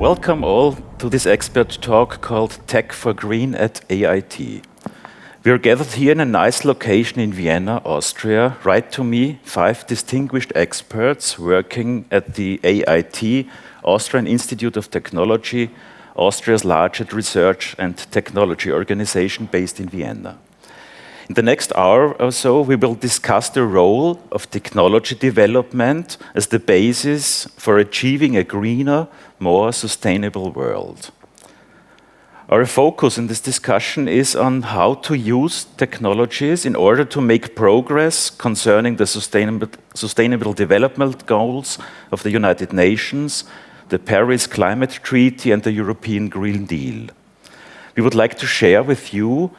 Welcome all to this expert talk called Tech for Green at AIT. We are gathered here in a nice location in Vienna, Austria. Right to me, 5 distinguished experts working at the AIT, Austrian Institute of Technology, Austria's largest research and technology organization based in Vienna. In the next hour or so, we will discuss the role of technology development as the basis for achieving a greener, more sustainable world. Our focus in this discussion is on how to use technologies in order to make progress concerning the sustainable development goals of the United Nations, the Paris Climate Treaty, and the European Green Deal. We would like to share with you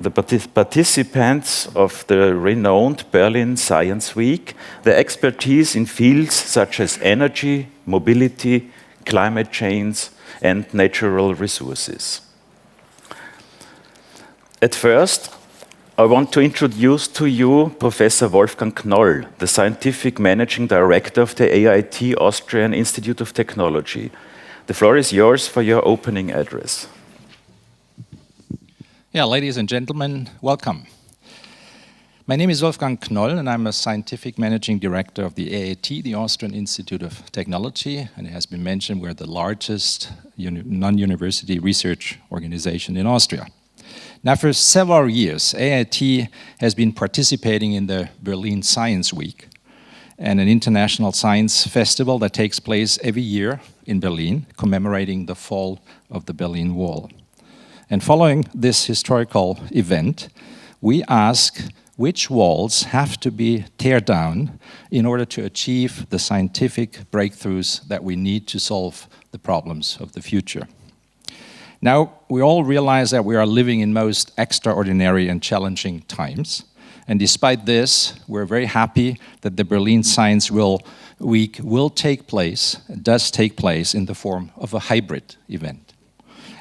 the participants of the renowned Berlin Science Week, their expertise in fields such as energy, mobility, climate change, and natural resources. At first, I want to introduce to you Professor Wolfgang Knoll, the Scientific Managing Director of the AIT Austrian Institute of Technology. The floor is yours for your opening address. Yeah, ladies and gentlemen, welcome. My name is Wolfgang Knoll, and I'm a Scientific Managing Director of the AIT, the Austrian Institute of Technology, and it has been mentioned we're the largest non-university research organization in Austria. Now, for several years, AIT has been participating in the Berlin Science Week, and an international science festival that takes place every year in Berlin, commemorating the fall of the Berlin Wall. And following this historical event, we ask which walls have to be tear down in order to achieve the scientific breakthroughs that we need to solve the problems of the future. Now, we all realize that we are living in most extraordinary and challenging times. And despite this, we're very happy that the Berlin Science Week will take place, does take place in the form of a hybrid event.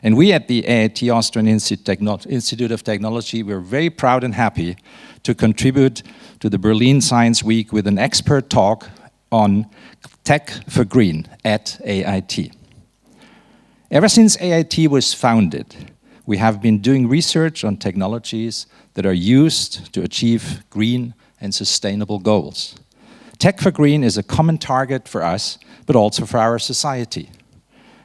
And we at the AIT Austrian Institute of Technology, we're very proud and happy to contribute to the Berlin Science Week with an expert talk on Tech for Green at AIT. Ever since AIT was founded, we have been doing research on technologies that are used to achieve green and sustainable goals. Tech for Green is a common target for us, but also for our society.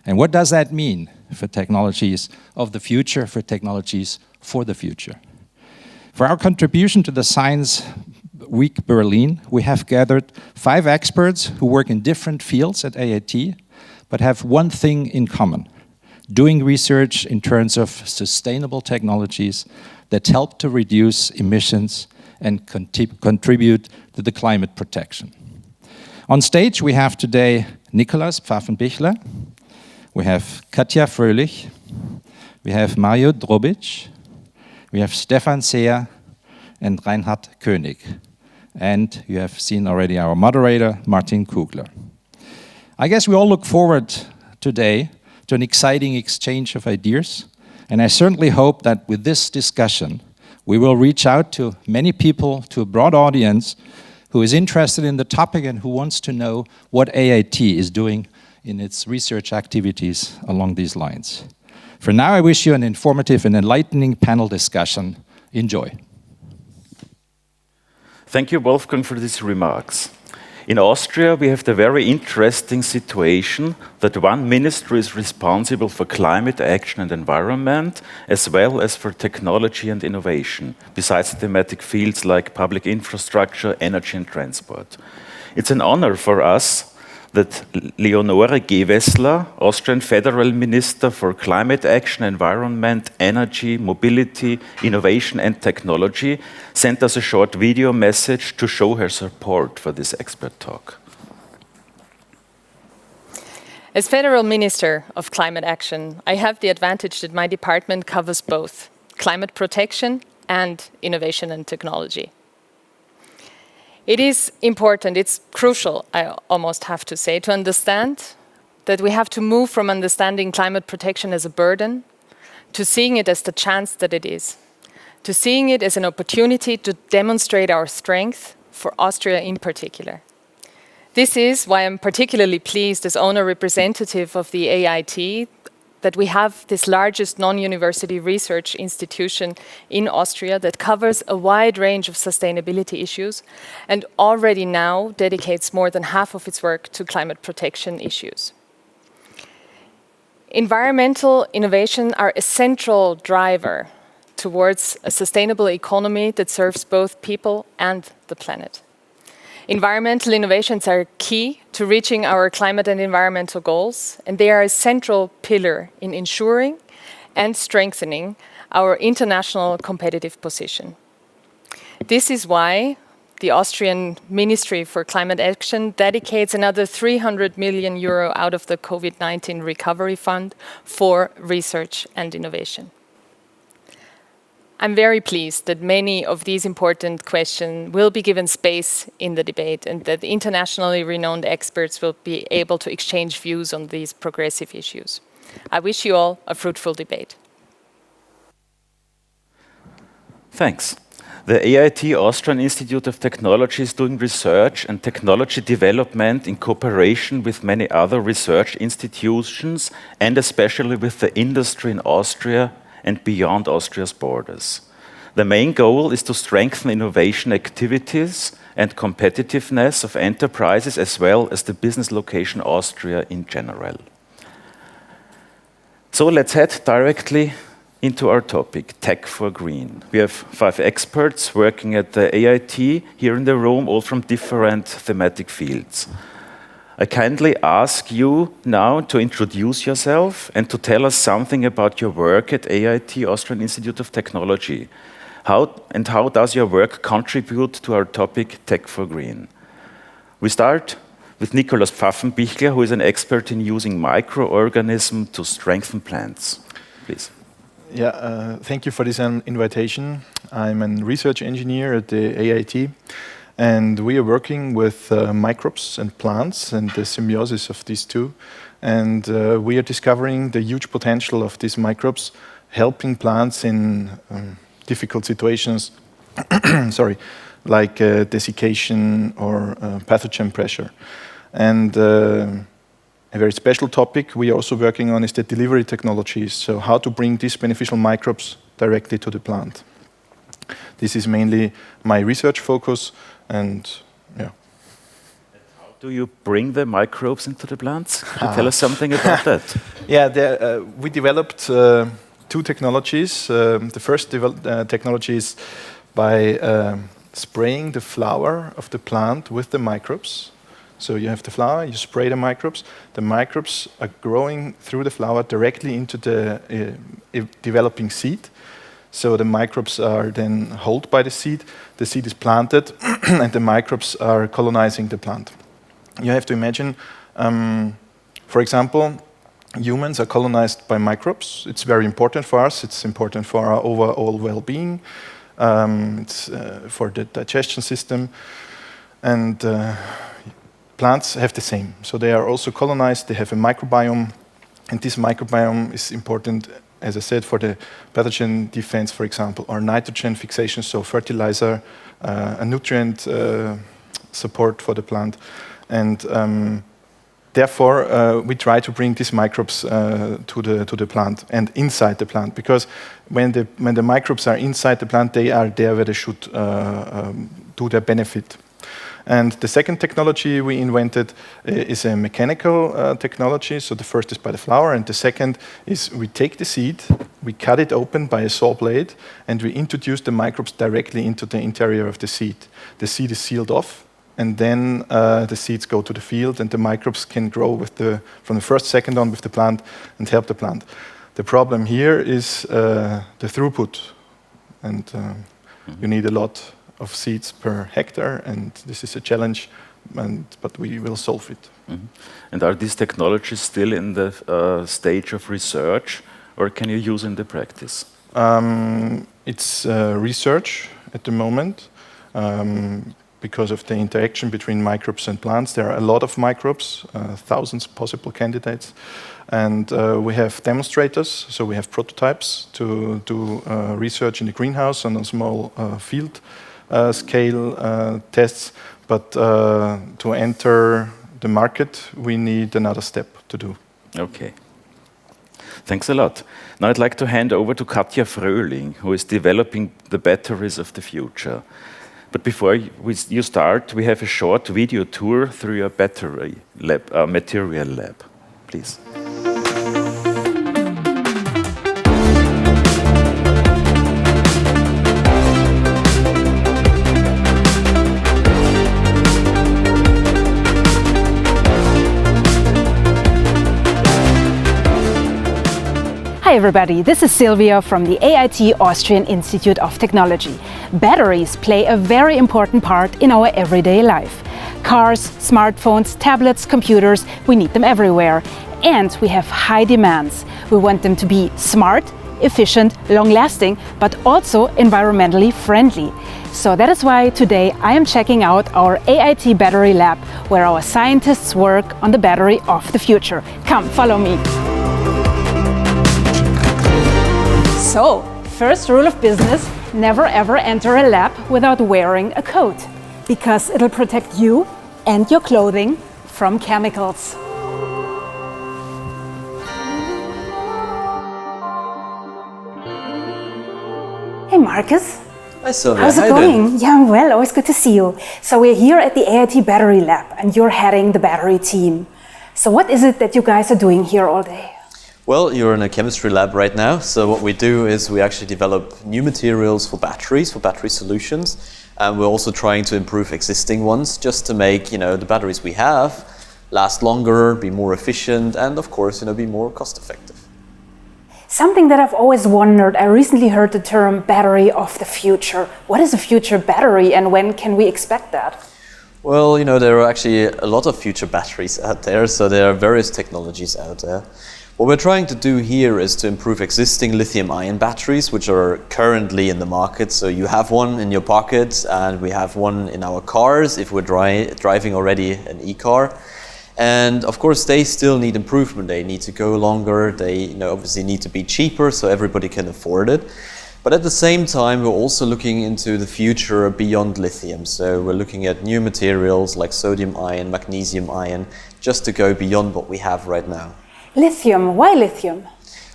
And what does that mean for technologies of the future, for technologies for the future? For our contribution to the Science Week Berlin, we have gathered 5 experts who work in different fields at AIT, but have one thing in common: doing research in terms of sustainable technologies that help to reduce emissions and contribute to the climate protection. On stage, we have today Nikolaus Pfaffenbichler, we have Katja Fröhlich, we have Drobics, we have Stefan, Seer, and Reinhard, König. And you have seen already our moderator, Martin Kugler. I guess we all look forward today to an exciting exchange of ideas, and I certainly hope that with this discussion, we will reach out to many people, to a broad audience who is interested in the topic and who wants to know what AIT is doing in its research activities along these lines. For now, I wish you an informative and enlightening panel discussion. Enjoy. Thank you, Wolfgang, for these remarks. In Austria, we have the very interesting situation that one ministry is responsible for climate action and environment, as well as for technology and innovation, besides thematic fields like public infrastructure, energy and transport. It's an honor for us that Leonore Gewessler, Austrian Federal Minister for Climate Action, Environment, Energy, Mobility, Innovation and Technology, sent us a short video message to show her support for this expert talk. As Federal Minister of Climate Action, I have the advantage that my department covers both climate protection and innovation and technology. It is important, it's crucial, I almost have to say, to understand that we have to move from understanding climate protection as a burden to seeing it as the chance that it is, to seeing it as an opportunity to demonstrate our strength for Austria in particular. This is why I'm particularly pleased as owner representative of the AIT that we have this largest non-university research institution in Austria that covers a wide range of sustainability issues and already now dedicates more than half of its work to climate protection issues. Environmental innovation are a central driver towards a sustainable economy that serves both people and the planet. Environmental innovations are key to reaching our climate and environmental goals, and they are a central pillar in ensuring and strengthening our international competitive position. This is why the Austrian Ministry for Climate Action dedicates another 300 million euro out of the COVID-19 Recovery Fund for research and innovation. I'm very pleased that many of these important questions will be given space in the debate and that internationally renowned experts will be able to exchange views on these progressive issues. I wish you all a fruitful debate. Thanks. The AIT Austrian Institute of Technology is doing research and technology development in cooperation with many other research institutions and especially with the industry in Austria and beyond Austria's borders. The main goal is to strengthen innovation activities and competitiveness of enterprises as well as the business location Austria in general. So let's head directly into our topic, Tech for Green. We have 5 experts working at the AIT here in the room, all from different thematic fields. I kindly ask you now to introduce yourself and to tell us something about your work at AIT, Austrian Institute of Technology. How does your work contribute to our topic, Tech for Green? We start with Nikolaus Pfaffenbichler, who is an expert in using microorganisms to strengthen plants. Please. Yeah, thank you for this invitation. I'm a research engineer at the AIT. And we are working with microbes and plants and the symbiosis of these two. And we are discovering the huge potential of these microbes, helping plants in difficult situations, like desiccation or pathogen pressure. And a very special topic we are also working on is the delivery technologies, so how to bring these beneficial microbes directly to the plant. This is mainly my research focus. And yeah. How do you bring the microbes into the plants? Could you tell us something about that? Yeah, we developed 2 technologies. The first technology is by spraying the flower of the plant with the microbes. So you have the flower, you spray the microbes. The microbes are growing through the flower directly into the developing seed. So the microbes are then held by the seed is planted, and the microbes are colonizing the plant. You have to imagine, for example, humans are colonized by microbes. It's very important for us. It's important for our overall well-being. It's for the digestion system. And plants have the same. So they are also colonized. They have a microbiome. And this microbiome is important, as I said, for the pathogen defense, for example, or nitrogen fixation, so fertilizer, a nutrient support for the plant. And therefore, we try to bring these microbes to the plant and inside the plant, because when the microbes are inside the plant, they are there where they should do their benefit. And the second technology we invented is a mechanical technology. So the first is by the flower, and the second is we take the seed, we cut it open by a saw blade, and we introduce the microbes directly into the interior of the seed. The seed is sealed off, and then the seeds go to the field, and the microbes can grow from the first second on with the plant and help the plant. The problem here is the throughput, and you need a lot of seeds per hectare, and this is a challenge, but we will solve it. Mm-hmm. And are these technologies still in the stage of research, or can you use in the practice? It's research at the moment. Because of the interaction between microbes and plants. There are a lot of microbes, thousands of possible candidates. And we have demonstrators, so we have prototypes to do research in the greenhouse on a small field. scale tests, but to enter the market, we need another step to do. Okay. Thanks a lot. Now I'd like to hand over to Katja Fröhlich, who is developing the batteries of the future. But before you start, we have a short video tour through your battery lab, material lab. Please. Hi everybody, this is Silvia from the AIT Austrian Institute of Technology. Batteries play a very important part in our everyday life. Cars, smartphones, tablets, computers, we need them everywhere. And we have high demands. We want them to be smart, efficient, long-lasting, but also environmentally friendly. So that is why today I am checking out our AIT battery lab, where our scientists work on the battery of the future. Come, follow me. So, first rule of business, never ever enter a lab without wearing a coat, because it'll protect you and your clothing from chemicals. Hey Marcus. Hi Sylvia. How's it going? Yeah, I'm well, always good to see you. So we're here at the AIT Battery Lab and you're heading the battery team. So what is it that you guys are doing here all day? Well, you're in a chemistry lab right now, so what we do is we actually develop new materials for battery solutions, and we're also trying to improve existing ones just to make, the batteries we have last longer, be more efficient, and of course, be more cost effective. Something that I've always wondered, I recently heard the term battery of the future. What is a future battery and when can we expect that? Well, there are actually a lot of future batteries out there, so there are various technologies out there. What we're trying to do here is to improve existing lithium-ion batteries, which are currently in the market. So you have one in your pocket, and we have one in our cars if we're driving already an e-car. And of course, they still need improvement. They need to go longer. They obviously need to be cheaper so everybody can afford it. But at the same time, we're also looking into the future beyond lithium. So we're looking at new materials like sodium ion, magnesium ion, just to go beyond what we have right now. Lithium, why lithium?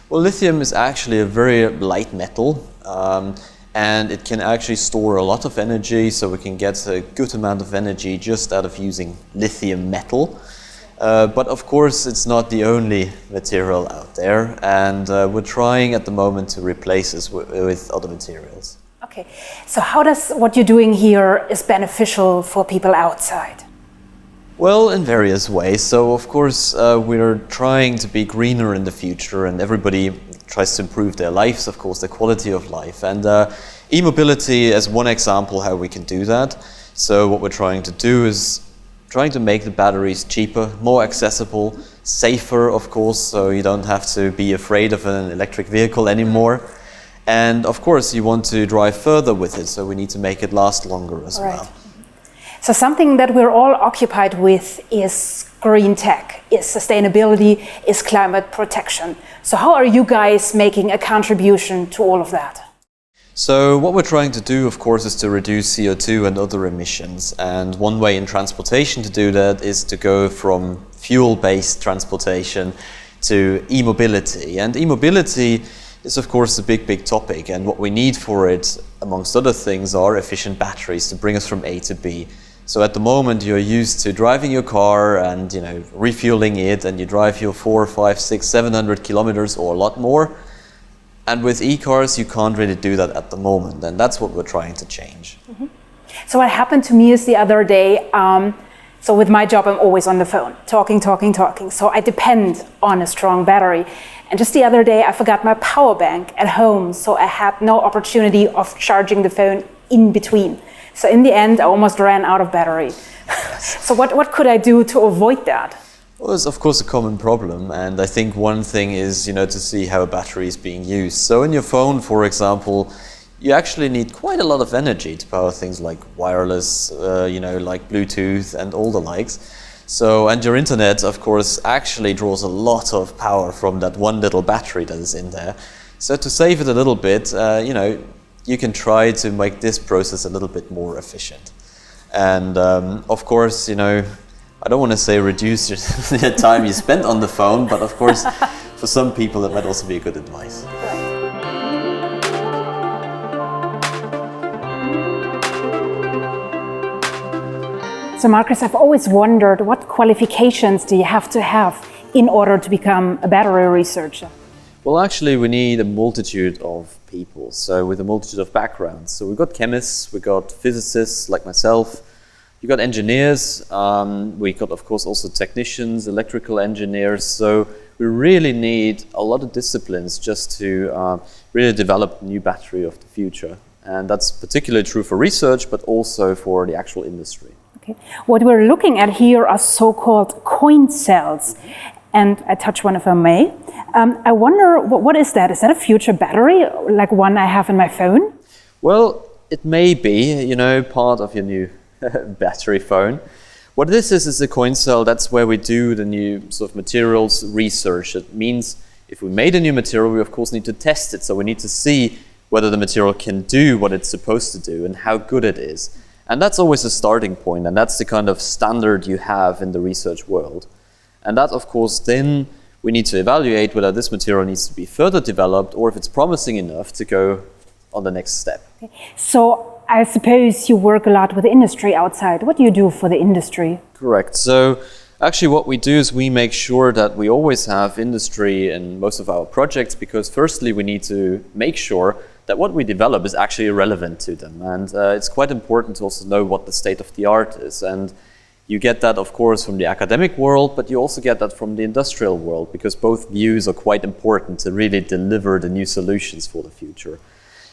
Well, lithium is actually a very light metal, and it can actually store a lot of energy, so we can get a good amount of energy just out of using lithium metal. But of course, it's not the only material out there, and we're trying at the moment to replace this with other materials. Okay, so how does what you're doing here is beneficial for people outside? Well, in various ways. So, of course, we're trying to be greener in the future, and everybody tries to improve their lives, of course, their quality of life. And e-mobility is one example how we can do that. So what we're trying to do is trying to make the batteries cheaper, more accessible, safer, of course, so you don't have to be afraid of an electric vehicle anymore. And of course, you want to drive further with it, so we need to make it last longer as well. So something that we're all occupied with is green tech, is sustainability, is climate protection. So how are you guys making a contribution to all of that? So what we're trying to do, of course, is to reduce CO2 and other emissions. And one way in transportation to do that is to go from fuel-based transportation to e-mobility. And e-mobility is, of course, a big topic. And what we need for it, amongst other things, are efficient batteries to bring us from A to B. So at the moment, you're used to driving your car and refueling it, and you drive your 400, 500, 600, 700 kilometers or a lot more. And with e-cars, you can't really do that at the moment, and that's what we're trying to change. Mm-hmm. So what happened to me is the other day, so with my job, I'm always on the phone, talking. So I depend on a strong battery. And just the other day, I forgot my power bank at home, so I had no opportunity of charging the phone in between. So in the end, I almost ran out of battery. So what could I do to avoid that? Well, it's of course a common problem, and I think one thing is, to see how a battery is being used. So in your phone, for example, you actually need quite a lot of energy to power things like wireless, like Bluetooth and all the likes. So, and your internet, of course, actually draws a lot of power from that one little battery that is in there. So to save it a little bit, you can try to make this process a little bit more efficient. And of course, you know, I don't want to say reduce the time you spend on the phone, but of course, for some people, that might also be a good advice. So Marcus, I've always wondered, what qualifications do you have to have in order to become a battery researcher? Well, actually, we need a multitude of people, so with a multitude of backgrounds. So we've got chemists, we've got physicists like myself, you've got engineers, we've got, of course, also technicians, electrical engineers. So we really need a lot of disciplines just to really develop a new battery of the future. And that's particularly true for research, but also for the actual industry. Okay. What we're looking at here are so-called coin cells. And I touch one if I may. I wonder, what is that? Is that a future battery, like one I have in my phone? Well, it may be, you know, part of your new battery phone. What this is a coin cell. That's where we do the new sort of materials research. It means if we made a new material, we of course need to test it. So we need to see whether the material can do what it's supposed to do and how good it is. And that's always a starting point, and that's the kind of standard you have in the research world. And that, of course, then we need to evaluate whether this material needs to be further developed or if it's promising enough to go on the next step. Okay. So I suppose you work a lot with the industry outside. What do you do for the industry? Correct. So actually what we do is we make sure that we always have industry in most of our projects, because firstly we need to make sure that what we develop is actually relevant to them. And it's quite important to also know what the state of the art is. And you get that, of course, from the academic world, but you also get that from the industrial world, because both views are quite important to really deliver the new solutions for the future.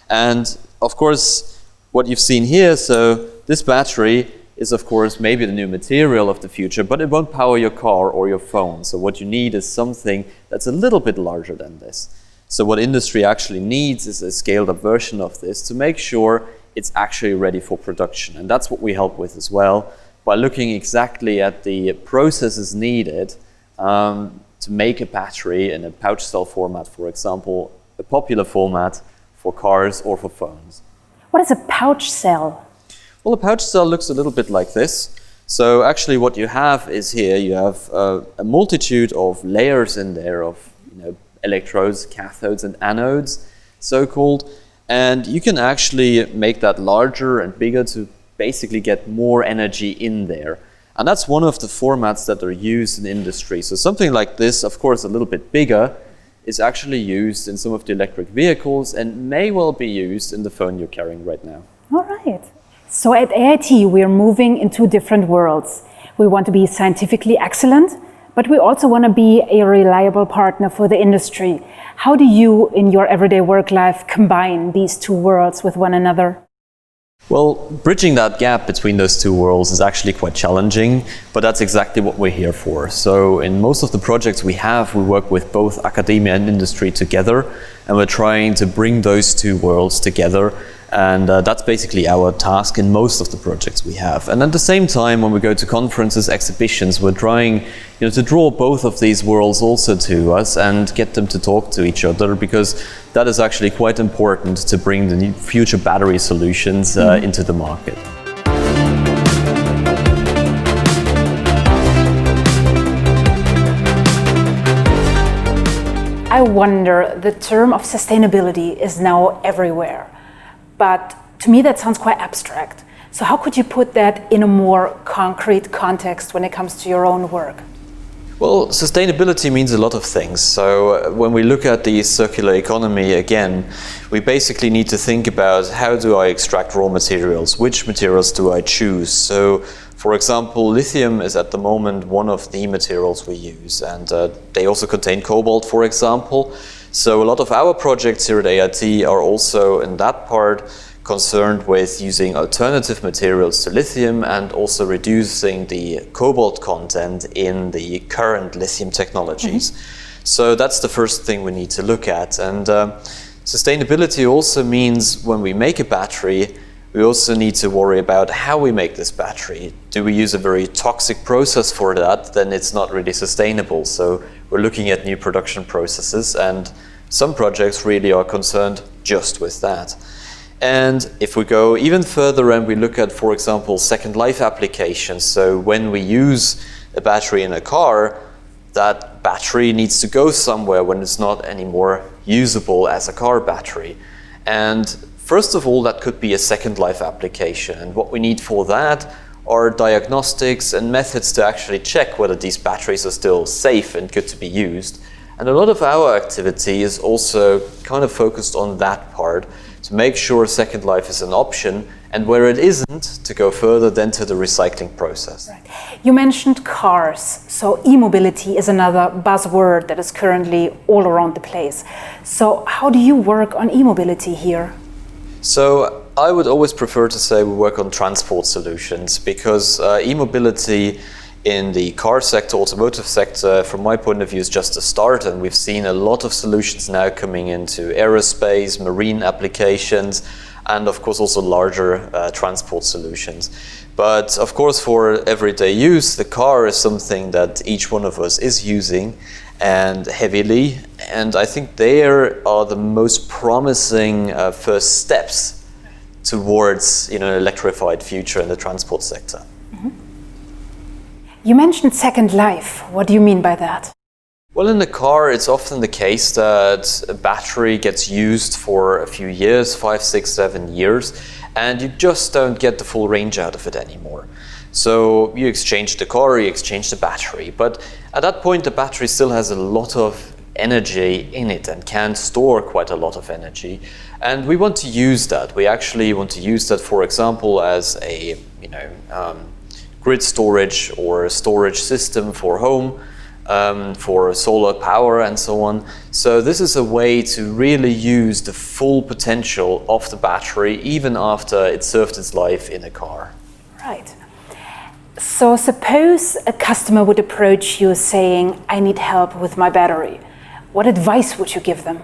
And of course, what you've seen here, so this battery is, of course, maybe the new material of the future, but it won't power your car or your phone. So what you need is something that's a little bit larger than this. So what industry actually needs is a scaled up version of this to make sure it's actually ready for production. And that's what we help with as well, by looking exactly at the processes needed to make a battery in a pouch cell format, for example, a popular format for cars or for phones. What is a pouch cell? Well, a pouch cell looks a little bit like this. So actually what you have is here, you have a multitude of layers in there of, you know, electrodes, cathodes and anodes, so-called, and you can actually make that larger and bigger to basically get more energy in there. And that's one of the formats that are used in industry. So something like this, of course a little bit bigger, is actually used in some of the electric vehicles and may well be used in the phone you're carrying right now. All right. So at AIT we are moving into different worlds. We want to be scientifically excellent, but we also want to be a reliable partner for the industry. How do you, in your everyday work life, combine these two worlds with one another? Well, bridging that gap between those two worlds is actually quite challenging, but that's exactly what we're here for. So in most of the projects we work with both academia and industry together, and we're trying to bring those two worlds together. And that's basically our task in most of the projects we have. And at the same time, when we go to conferences, exhibitions, we're trying, you know, to draw both of these worlds also to us and get them to talk to each other, because that is actually quite important to bring the new future battery solutions into the market. I wonder, the term of sustainability is now everywhere. But to me that sounds quite abstract. So how could you put that in a more concrete context when it comes to your own work? Well, sustainability means a lot of things. So when we look at the circular economy again, we basically need to think about how do I extract raw materials? Which materials do I choose? So for example, lithium is at the moment one of the materials we use, and they also contain cobalt, for example. So a lot of our projects here at AIT are also in that part concerned with using alternative materials to lithium and also reducing the cobalt content in the current lithium technologies. So that's the first thing we need to look at. And sustainability also means when we make a battery, we also need to worry about how we make this battery. Do we use a very toxic process for that? Then it's not really sustainable. So we're looking at new production processes, and some projects really are concerned just with that. And if we go even further and we look at, for example, second life applications, so when we use a battery in a car, that battery needs to go somewhere when it's not anymore usable as a car battery. And first of all, that could be a second life application. And what we need for that are diagnostics and methods to actually check whether these batteries are still safe and good to be used. And a lot of our activity is also kind of focused on that part, to make sure second life is an option, and where it isn't, to go further then to the recycling process. Right. You mentioned cars, so e-mobility is another buzzword that is currently all around the place. So how do you work on e-mobility here? So I would always prefer to say we work on transport solutions, because e-mobility in the car sector, automotive sector, from my point of view, is just a start, and we've seen a lot of solutions now coming into aerospace, marine applications, and of course also larger transport solutions. But of course for everyday use, the car is something that each one of us is using, and heavily, and I think there are the most promising first steps towards an electrified future in the transport sector. You mentioned second life. What do you mean by that? Well, in the car, it's often the case that a battery gets used for a few years, 5, 6, 7 years, and you just don't get the full range out of it anymore. So you exchange the car, you exchange the battery, but at that point the battery still has a lot of energy in it and can store quite a lot of energy. And we want to use that. We actually want to use that, for example, as a grid storage or a storage system for home, for solar power and so on. So this is a way to really use the full potential of the battery even after it served its life in a car. Right. So suppose a customer would approach you saying, I need help with my battery. What advice would you give them?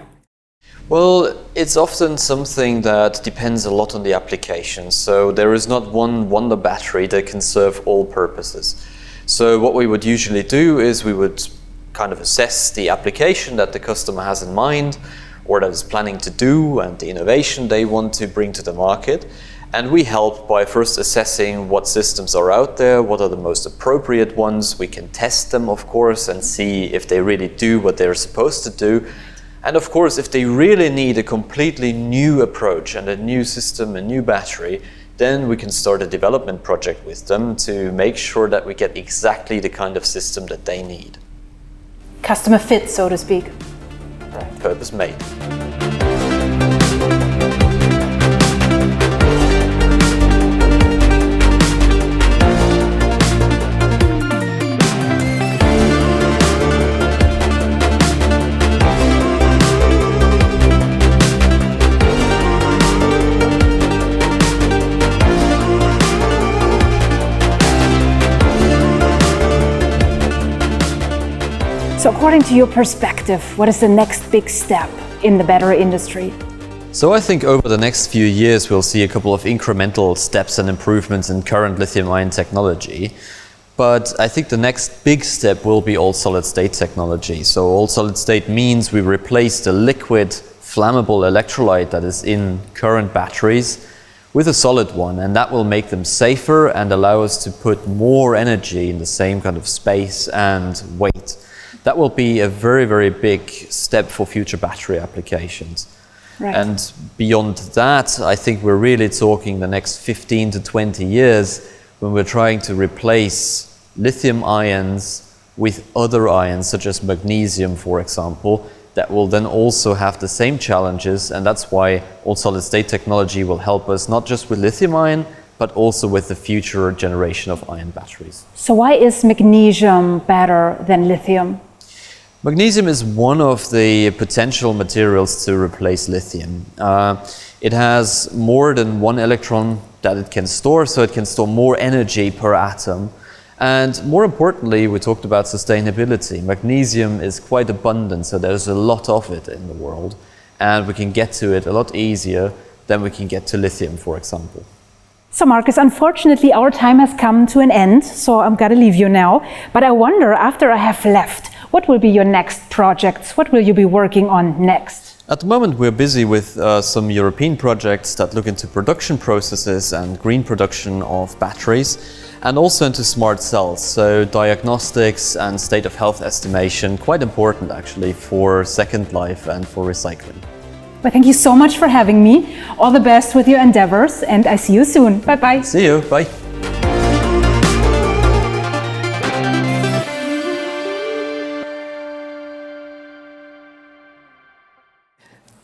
Well, it's often something that depends a lot on the application. So there is not one wonder battery that can serve all purposes. So what we would usually do is we would kind of assess the application that the customer has in mind or that is planning to do and the innovation they want to bring to the market. And we help by first assessing what systems are out there, what are the most appropriate ones. We can test them, of course, and see if they really do what they're supposed to do. And of course, if they really need a completely new approach and a new system, a new battery, then we can start a development project with them to make sure that we get exactly the kind of system that they need. Customer fit, so to speak. Right. Purpose made. So according to your perspective, what is the next big step in the battery industry? So I think over the next few years we'll see a couple of incremental steps and improvements in current lithium-ion technology. But I think the next big step will be all solid-state technology. So all solid-state means we replace the liquid flammable electrolyte that is in current batteries with a solid one, and that will make them safer and allow us to put more energy in the same kind of space and weight. That will be a very, very big step for future battery applications. Right. And beyond that, I think we're really talking the next 15 to 20 years when we're trying to replace lithium ions with other ions, such as magnesium, for example, that will then also have the same challenges. And that's why all solid-state technology will help us not just with lithium ion, but also with the future generation of ion batteries. So why is magnesium better than lithium? Magnesium is one of the potential materials to replace lithium. It has more than one electron that it can store, so it can store more energy per atom. And more importantly, we talked about sustainability. Magnesium is quite abundant, so there's a lot of it in the world, and we can get to it a lot easier than we can get to lithium, for example. So Marcus, unfortunately our time has come to an end, so I'm gonna leave you now. But I wonder, after I have left, what will be your next projects? What will you be working on next? At the moment, we're busy with some European projects that look into production processes and green production of batteries, and also into smart cells, so diagnostics and state of health estimation, quite important actually for second life and for recycling. Well, thank you so much for having me. All the best with your endeavors, and I see you soon. Bye-bye. See you, bye.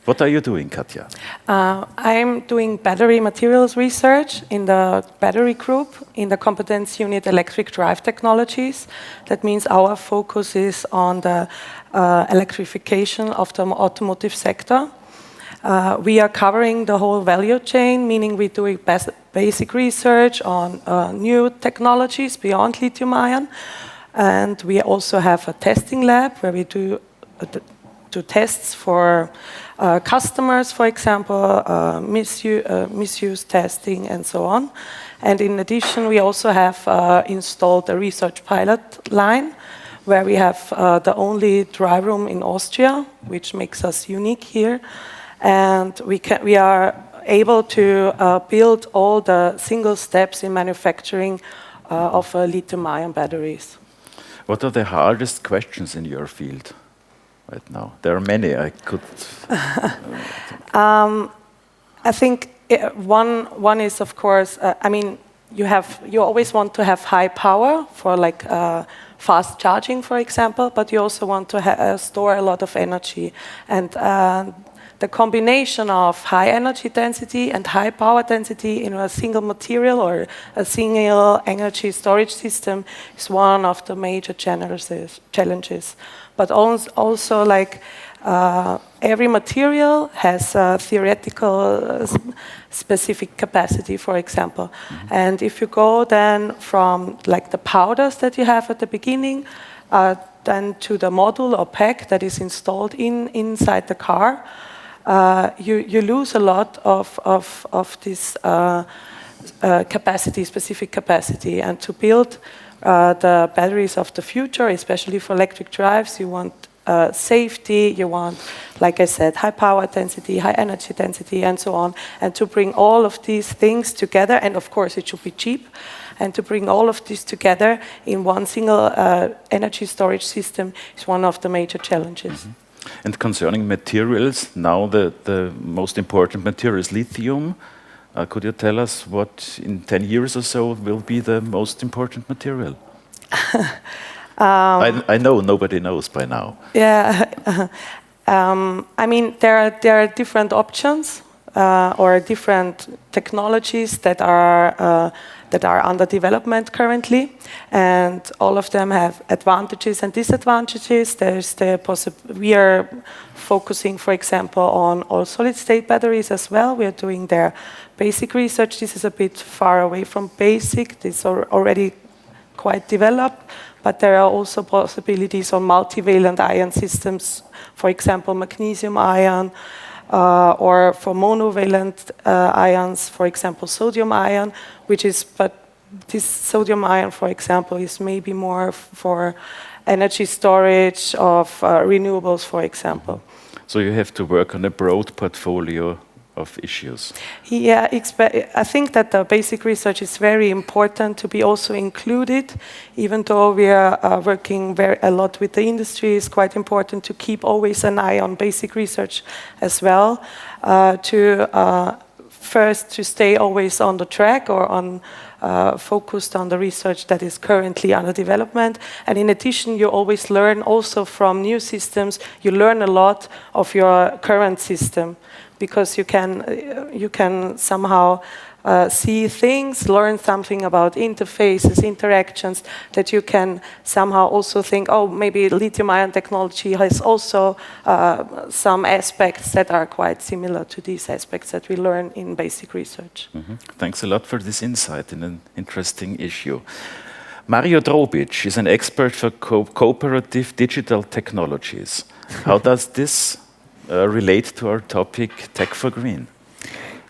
What are you doing, Katja? I'm doing battery materials research in the battery group in the competence unit electric drive technologies. That means our focus is on the electrification of the automotive sector. We are covering the whole value chain, meaning we're doing basic research on new technologies beyond lithium-ion. And we also have a testing lab where we do tests for customers, for example, misuse testing and so on. And in addition, we also have installed a research pilot line where we have the only dry room in Austria, which makes us unique here. And we are able to build all the single steps in manufacturing of lithium-ion batteries. What are the hardest questions in your field right now? There are many. I could. I think one is, of course, I mean, you always want to have high power for like fast charging, for example, but you also want to store a lot of energy. And the combination of high energy density and high power density in a single material or a single energy storage system is one of the major challenges. But also like every material has a theoretical specific capacity, for example. And if you go then from like the powders that you have at the beginning, then to the module or pack that is installed inside the car, you lose a lot of this capacity, specific capacity. And to build the batteries of the future, especially for electric drives, you want safety, you want, like I said, high power density, high energy density, and so on. And to bring all of these things together, and of course it should be cheap, and to bring all of this together in one single energy storage system is one of the major challenges. And concerning materials, now the most important material is lithium. Could you tell us what in 10 years or so will be the most important material? I know nobody knows by now. Yeah, I mean there are different options or different technologies that are under development currently, and all of them have advantages and disadvantages. We are focusing, for example, on all solid-state batteries as well. We are doing their basic research. This is a bit far away from basic. It's already quite developed, but there are also possibilities on multivalent ion systems, for example, magnesium ion, or for monovalent ions, for example, sodium ion, but this sodium ion, for example, is maybe more for energy storage of renewables, for example. So you have to work on a broad portfolio of issues. Yeah, I think that the basic research is very important to be also included, even though we are working a lot with the industry. It's quite important to keep always an eye on basic research as well, first to stay always on the track or focused on the research that is currently under development. And in addition, you always learn also from new systems. You learn a lot of your current system, because you can somehow see things, learn something about interfaces, interactions, that you can somehow also think, oh, maybe lithium-ion technology has also some aspects that are quite similar to these aspects that we learn in basic research. Thanks a lot for this insight in an interesting issue. Mario Drobics is an expert for cooperative digital technologies. How does this relate to our topic, Tech for Green?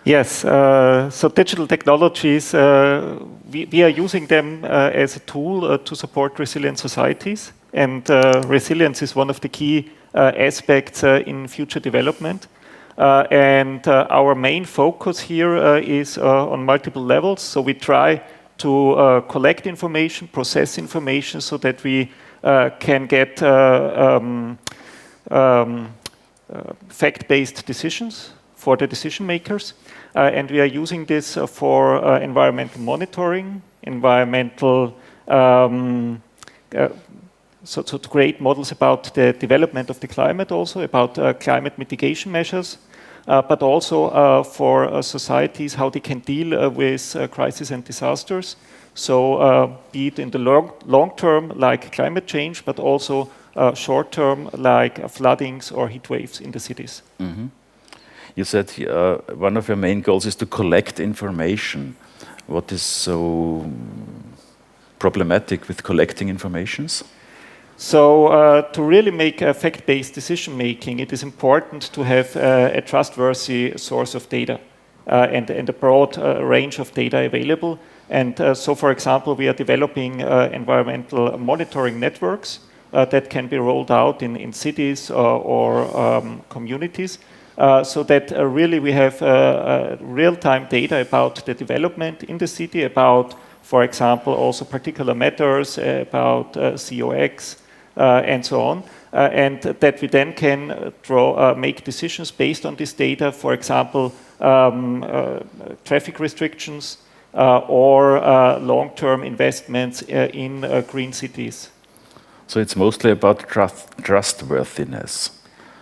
Yes, so digital technologies, we are using them as a tool to support resilient societies. And resilience is one of the key aspects in future development. And our main focus here is on multiple levels. So we try to collect information, process information, so that we can get fact-based decisions for the decision makers. And we are using this for environmental monitoring, so to create models about the development of the climate, also about climate mitigation measures, but also for societies, how they can deal with crises and disasters. So be it in the long term, like climate change, but also short term, like floodings or heat waves in the cities. Mm-hmm. You said one of your main goals is to collect information. What is so problematic with collecting informations? So to really make fact-based decision-making, it is important to have a trustworthy source of data and a broad range of data available. And so, for example, we are developing environmental monitoring networks that can be rolled out in cities or communities, so that really we have real-time data about the development in the city, about, for example, also particular matters, about COX, and so on, and that we then can make decisions based on this data, for example, traffic restrictions or long-term investments in green cities. So it's mostly about trustworthiness.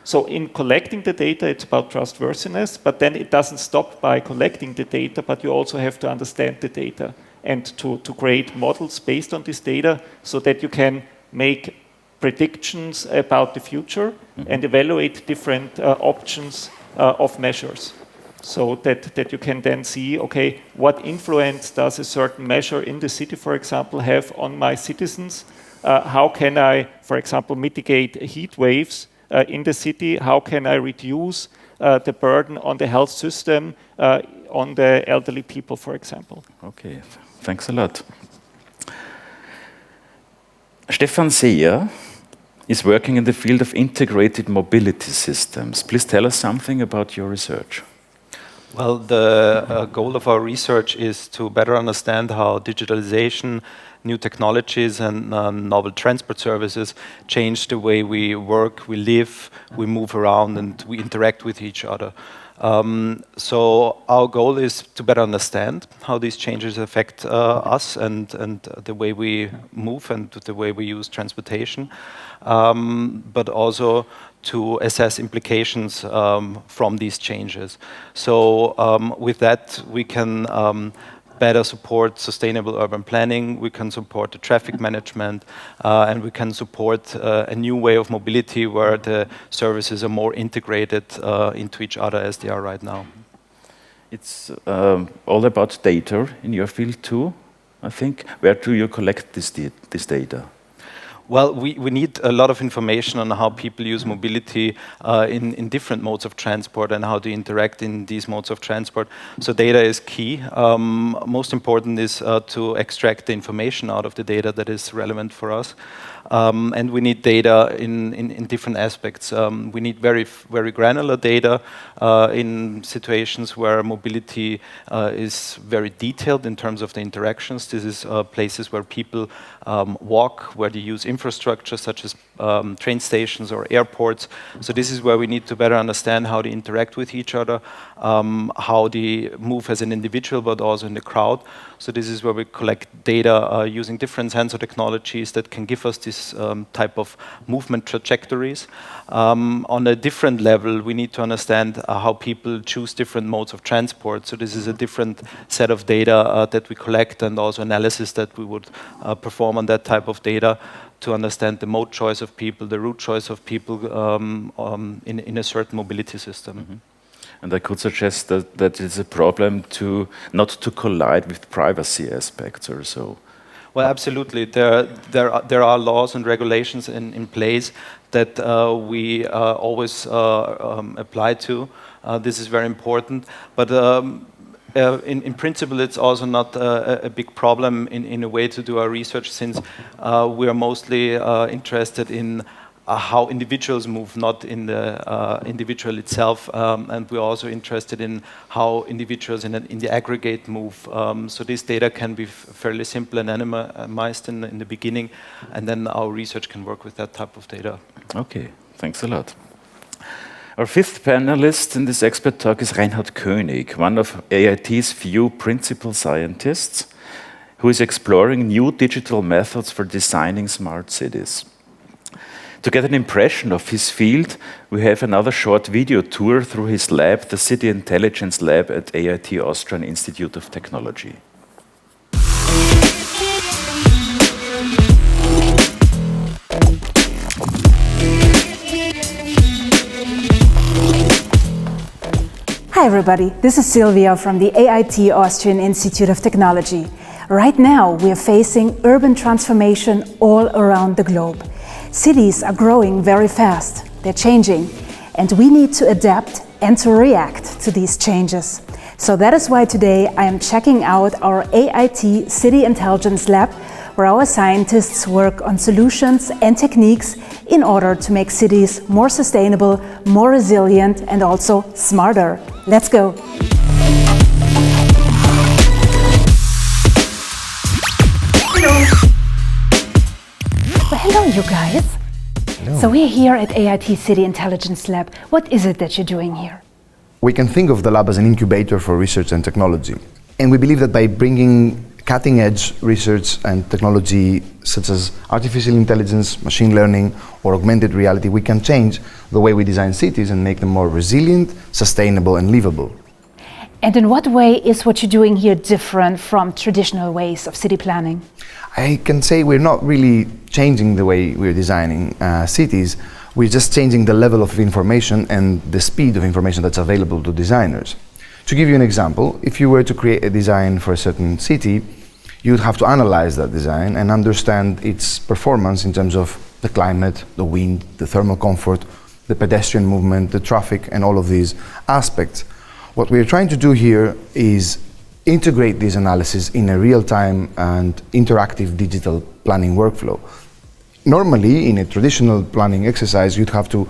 So in collecting the data, it's about trustworthiness, but then it doesn't stop by collecting the data, but you also have to understand the data and to create models based on this data so that you can make predictions about the future and evaluate different options of measures. So that you can then see, okay, what influence does a certain measure in the city, for example, have on my citizens? How can I, for example, mitigate heat waves in the city? How can I reduce the burden on the health system, on the elderly people, for example? Okay, thanks a lot. Stefan Seer is working in the field of integrated mobility systems. Please tell us something about your research. Well, the goal of our research is to better understand how digitalization, new technologies and novel transport services change the way we work, we live, we move around and we interact with each other. So our goal is to better understand how these changes affect us and the way we move and the way we use transportation, but also to assess implications from these changes. So with that, we can better support sustainable urban planning, we can support the traffic management, and we can support a new way of mobility where the services are more integrated into each other as they are right now. It's all about data in your field too, I think. Where do you collect this data? Well, we need a lot of information on how people use mobility in different modes of transport and how they interact in these modes of transport. So data is key. Most important is to extract the information out of the data that is relevant for us. And we need data in different aspects. We need very granular data in situations where mobility is very detailed in terms of the interactions. This is places where people walk, where they use infrastructure such as train stations or airports. So this is where we need to better understand how they interact with each other, how they move as an individual but also in the crowd. So this is where we collect data using different sensor technologies that can give us this type of movement trajectories. On a different level, we need to understand how people choose different modes of transport. So this is a different set of data that we collect and also analysis that we would perform on that type of data to understand the mode choice of people, the route choice of people in a certain mobility system. Mm-hmm. And I could suggest that it's a problem not to collide with privacy aspects or so. Well, absolutely. There are laws and regulations in place that we always apply to. This is very important. But in principle, it's also not a big problem in a way to do our research, since we are mostly interested in how individuals move, not in the individual itself. And we're also interested in how individuals in the aggregate move. So this data can be fairly simple and anonymized in the beginning, and then our research can work with that type of data. Okay, thanks a lot. Our fifth panelist in this expert talk is Reinhard König, one of AIT's few principal scientists who is exploring new digital methods for designing smart cities. To get an impression of his field, we have another short video tour through his lab, the City Intelligence Lab at AIT Austrian Institute of Technology. Hi everybody, this is Silvia from the AIT Austrian Institute of Technology. Right now we are facing urban transformation all around the globe. Cities are growing very fast, they're changing, and we need to adapt and to react to these changes. So that is why today I am checking out our AIT City Intelligence Lab, where our scientists work on solutions and techniques in order to make cities more sustainable, more resilient, and also smarter. Let's go! Well, hello, you guys. Hello. So we're here at AIT City Intelligence Lab. What is it that you're doing here? We can think of the lab as an incubator for research and technology. And we believe that by bringing cutting-edge research and technology such as artificial intelligence, machine learning, or augmented reality, we can change the way we design cities and make them more resilient, sustainable, and livable. And in what way is what you're doing here different from traditional ways of city planning? I can say we're not really changing the way we're designing cities. We're just changing the level of information and the speed of information that's available to designers. To give you an example, if you were to create a design for a certain city, you'd have to analyze that design and understand its performance in terms of the climate, the wind, the thermal comfort, the pedestrian movement, the traffic, and all of these aspects. What we're trying to do here is integrate these analyses in a real-time and interactive digital planning workflow. Normally, in a traditional planning exercise, you'd have to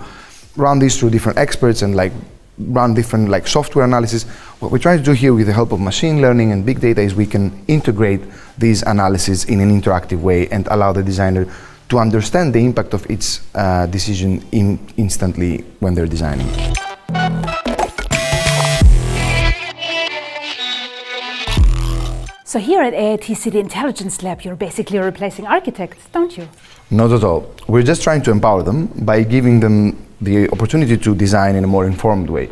run these through different experts and run different software analysis. What we're trying to do here with the help of machine learning and big data is we can integrate these analyses in an interactive way and allow the designer to understand the impact of its decision instantly when they're designing. So here at AIT City Intelligence Lab, you're basically replacing architects, don't you? Not at all. We're just trying to empower them by giving them the opportunity to design in a more informed way.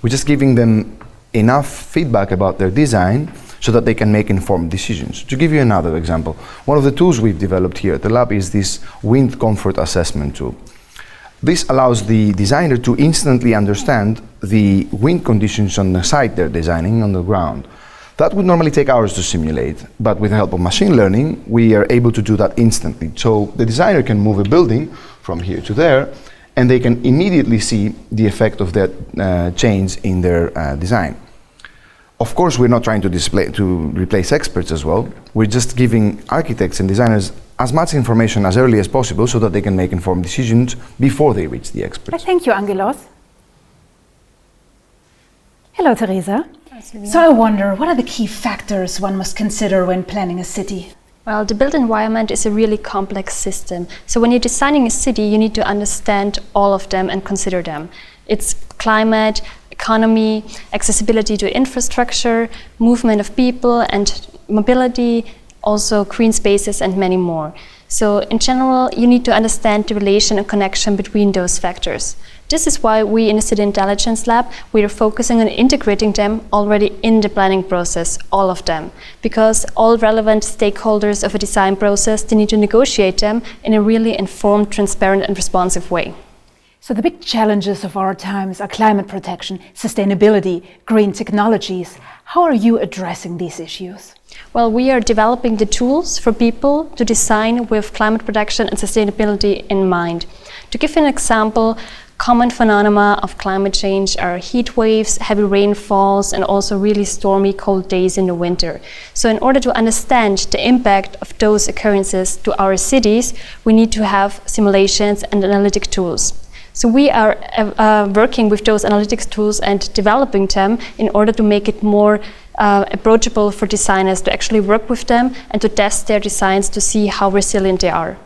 We're just giving them enough feedback about their design so that they can make informed decisions. To give you another example, one of the tools we've developed here at the lab is this wind comfort assessment tool. This allows the designer to instantly understand the wind conditions on the site they're designing on the ground. That would normally take hours to simulate, but with the help of machine learning, we are able to do that instantly. So the designer can move a building from here to there, and they can immediately see the effect of that change in their design. Of course, we're not trying to replace experts as well. We're just giving architects and designers as much information as early as possible so that they can make informed decisions before they reach the experts. Thank you, Angelos. Hello, Teresa. So I wonder, what are the key factors one must consider when planning a city? Well, the built environment is a really complex system. So when you're designing a city, you need to understand all of them and consider them. It's climate, economy, accessibility to infrastructure, movement of people and mobility, also green spaces and many more. So in general, you need to understand the relation and connection between those factors. This is why we in the City Intelligence Lab, we are focusing on integrating them already in the planning process, all of them. Because all relevant stakeholders of a design process, they need to negotiate them in a really informed, transparent and responsive way. So the big challenges of our times are climate protection, sustainability, green technologies. How are you addressing these issues? Well, we are developing the tools for people to design with climate protection and sustainability in mind. To give you an example, Common phenomena of climate change are heat waves, heavy rainfalls, and also really stormy cold days in the winter. So in order to understand the impact of those occurrences to our cities, we need to have simulations and analytic tools. So we are working with those analytics tools and developing them in order to make it more approachable for designers to actually work with them and to test their designs to see how resilient they are.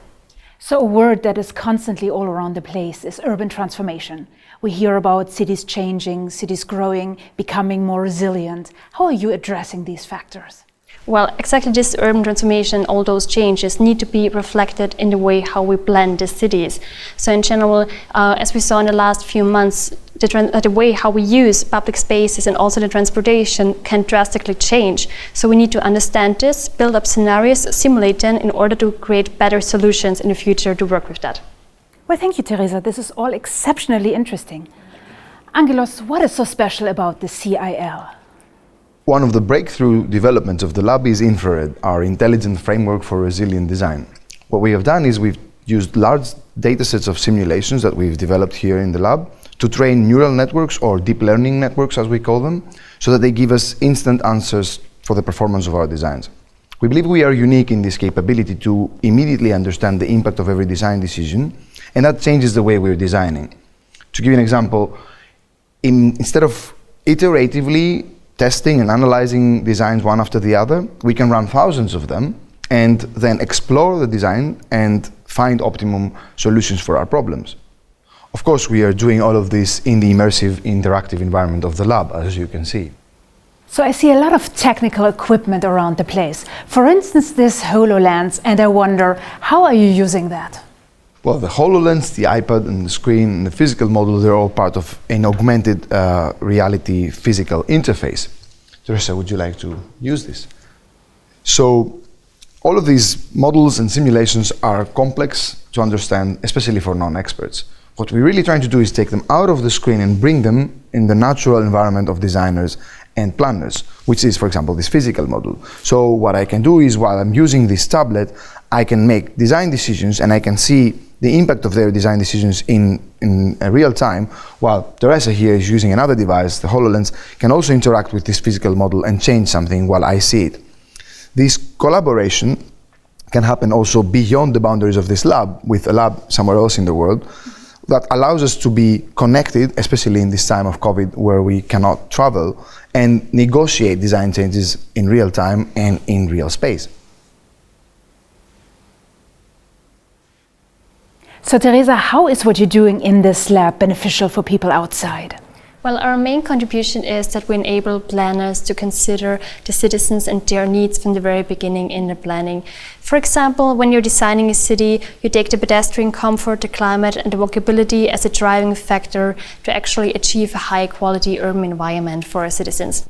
So a word that is constantly all around the place is urban transformation. We hear about cities changing, cities growing, becoming more resilient. How are you addressing these factors? Well, exactly this urban transformation, all those changes need to be reflected in the way how we plan the cities. So in general, as we saw in the last few months, the way how we use public spaces and also the transportation can drastically change. So we need to understand this, build up scenarios, simulate them in order to create better solutions in the future to work with that. Well, thank you, Teresa. This is all exceptionally interesting. Angelos, what is so special about the CIL? One of the breakthrough developments of the lab is infrared, our intelligent framework for resilient design. What we have done is we've used large datasets of simulations that we've developed here in the lab to train neural networks, or deep learning networks as we call them, so that they give us instant answers for the performance of our designs. We believe we are unique in this capability to immediately understand the impact of every design decision, and that changes the way we're designing. To give you an example, instead of iteratively testing and analyzing designs one after the other, we can run thousands of them and then explore the design and find optimum solutions for our problems. Of course, we are doing all of this in the immersive, interactive environment of the lab, as you can see. So I see a lot of technical equipment around the place. For instance, this HoloLens, and I wonder, how are you using that? Well, the HoloLens, the iPad, and the screen, and the physical model, they're all part of an augmented reality physical interface. Teresa, would you like to use this? So, all of these models and simulations are complex to understand, especially for non-experts. What we're really trying to do is take them out of the screen and bring them in the natural environment of designers and planners, which is, for example, this physical model. So what I can do is, while I'm using this tablet, I can make design decisions and I can see the impact of their design decisions in real time, while Teresa here is using another device, the HoloLens, can also interact with this physical model and change something while I see it. This collaboration can happen also beyond the boundaries of this lab, with a lab somewhere else in the world, that allows us to be connected, especially in this time of COVID where we cannot travel, and negotiate design changes in real time and in real space. So Teresa, how is what you're doing in this lab beneficial for people outside? Well, our main contribution is that we enable planners to consider the citizens and their needs from the very beginning in the planning. For example, when you're designing a city, you take the pedestrian comfort, the climate, and the walkability as a driving factor to actually achieve a high-quality urban environment for our citizens.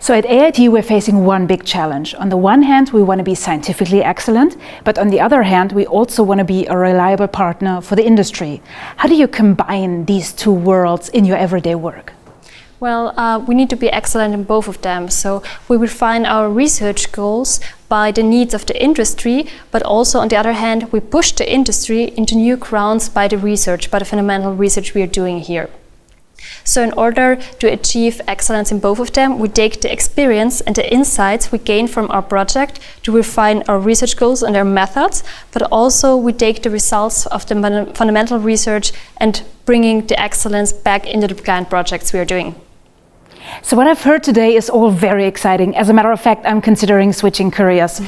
So at AIT, we're facing one big challenge. On the one hand, we want to be scientifically excellent, but on the other hand, we also want to be a reliable partner for the industry. How do you combine these two worlds in your everyday work? Well, we need to be excellent in both of them. So we refine our research goals by the needs of the industry, but also on the other hand, we push the industry into new grounds by the research, by the fundamental research we are doing here. So in order to achieve excellence in both of them, we take the experience and the insights we gain from our project to refine our research goals and our methods, but also we take the results of the fundamental research and bringing the excellence back into the planned projects we are doing. So what I've heard today is all very exciting. As a matter of fact, I'm considering switching careers.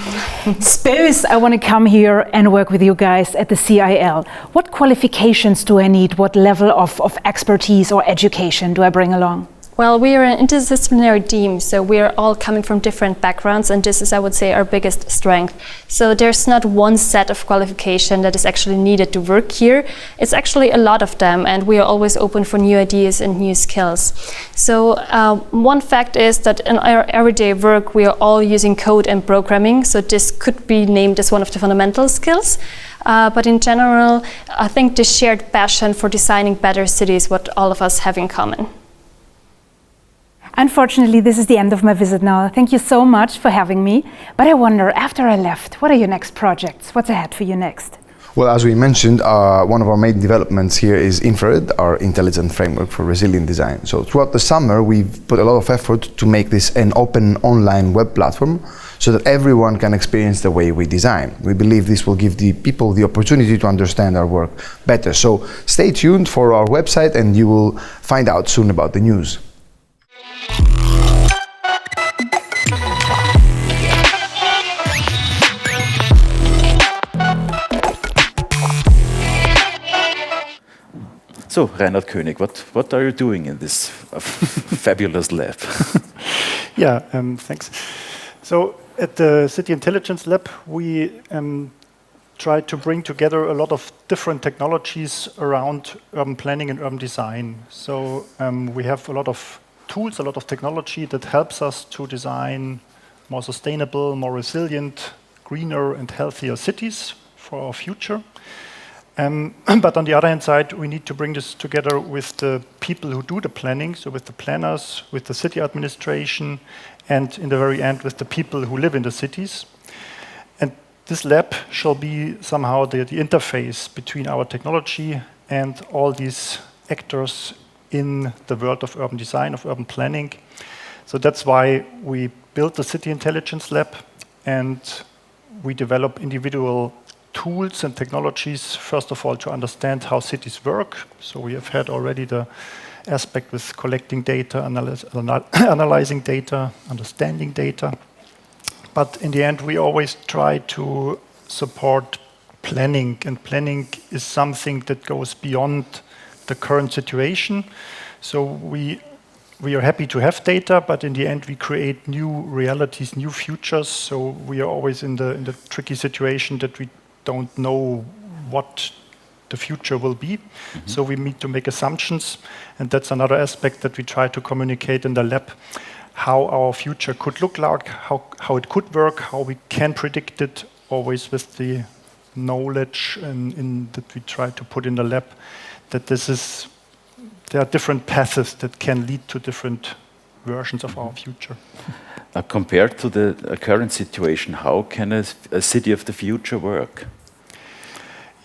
Suppose I want to come here and work with you guys at the CIL. What qualifications do I need? What level of expertise or education do I bring along? Well, we are an interdisciplinary team, so we are all coming from different backgrounds, and this is, I would say, our biggest strength. So there's not one set of qualification that is actually needed to work here. It's actually a lot of them, and we are always open for new ideas and new skills. So one fact is that in our everyday work, we are all using code and programming, so this could be named as one of the fundamental skills. But in general, I think the shared passion for designing better cities is what all of us have in common. Unfortunately, this is the end of my visit now. Thank you so much for having me. But I wonder, after I left, what are your next projects? What's ahead for you next? Well, as we mentioned, one of our main developments here is infrared, our intelligent framework for resilient design. So throughout the summer, we've put a lot of effort to make this an open online web platform so that everyone can experience the way we design. We believe this will give the people the opportunity to understand our work better. So stay tuned for our website and you will find out soon about the news. So, Reinhard König, what are you doing in this fabulous lab? Yeah, thanks. So, at the City Intelligence Lab, we try to bring together a lot of different technologies around urban planning and urban design. So, we have a lot of tools, a lot of technology that helps us to design more sustainable, more resilient, greener and healthier cities for our future. But on the other hand side, we need to bring this together with the people who do the planning, so with the planners, with the city administration, and in the very end with the people who live in the cities. And this lab shall be somehow the interface between our technology and all these actors in the world of urban design, of urban planning. So that's why we built the City Intelligence Lab, and we develop individual tools and technologies, first of all, to understand how cities work. So we have had already the aspect with collecting data, analyzing data, understanding data. But in the end, we always try to support planning, and planning is something that goes beyond the current situation. So we are happy to have data, but in the end, we create new realities, new futures. So we are always in the tricky situation that we don't know what the future will be. So we need to make assumptions, and that's another aspect that we try to communicate in the lab, how our future could look like, how it could work, how we can predict it, always with the knowledge that we try to put in the lab, that there are different paths that can lead to different versions of our future. Compared to the current situation, how can a city of the future work?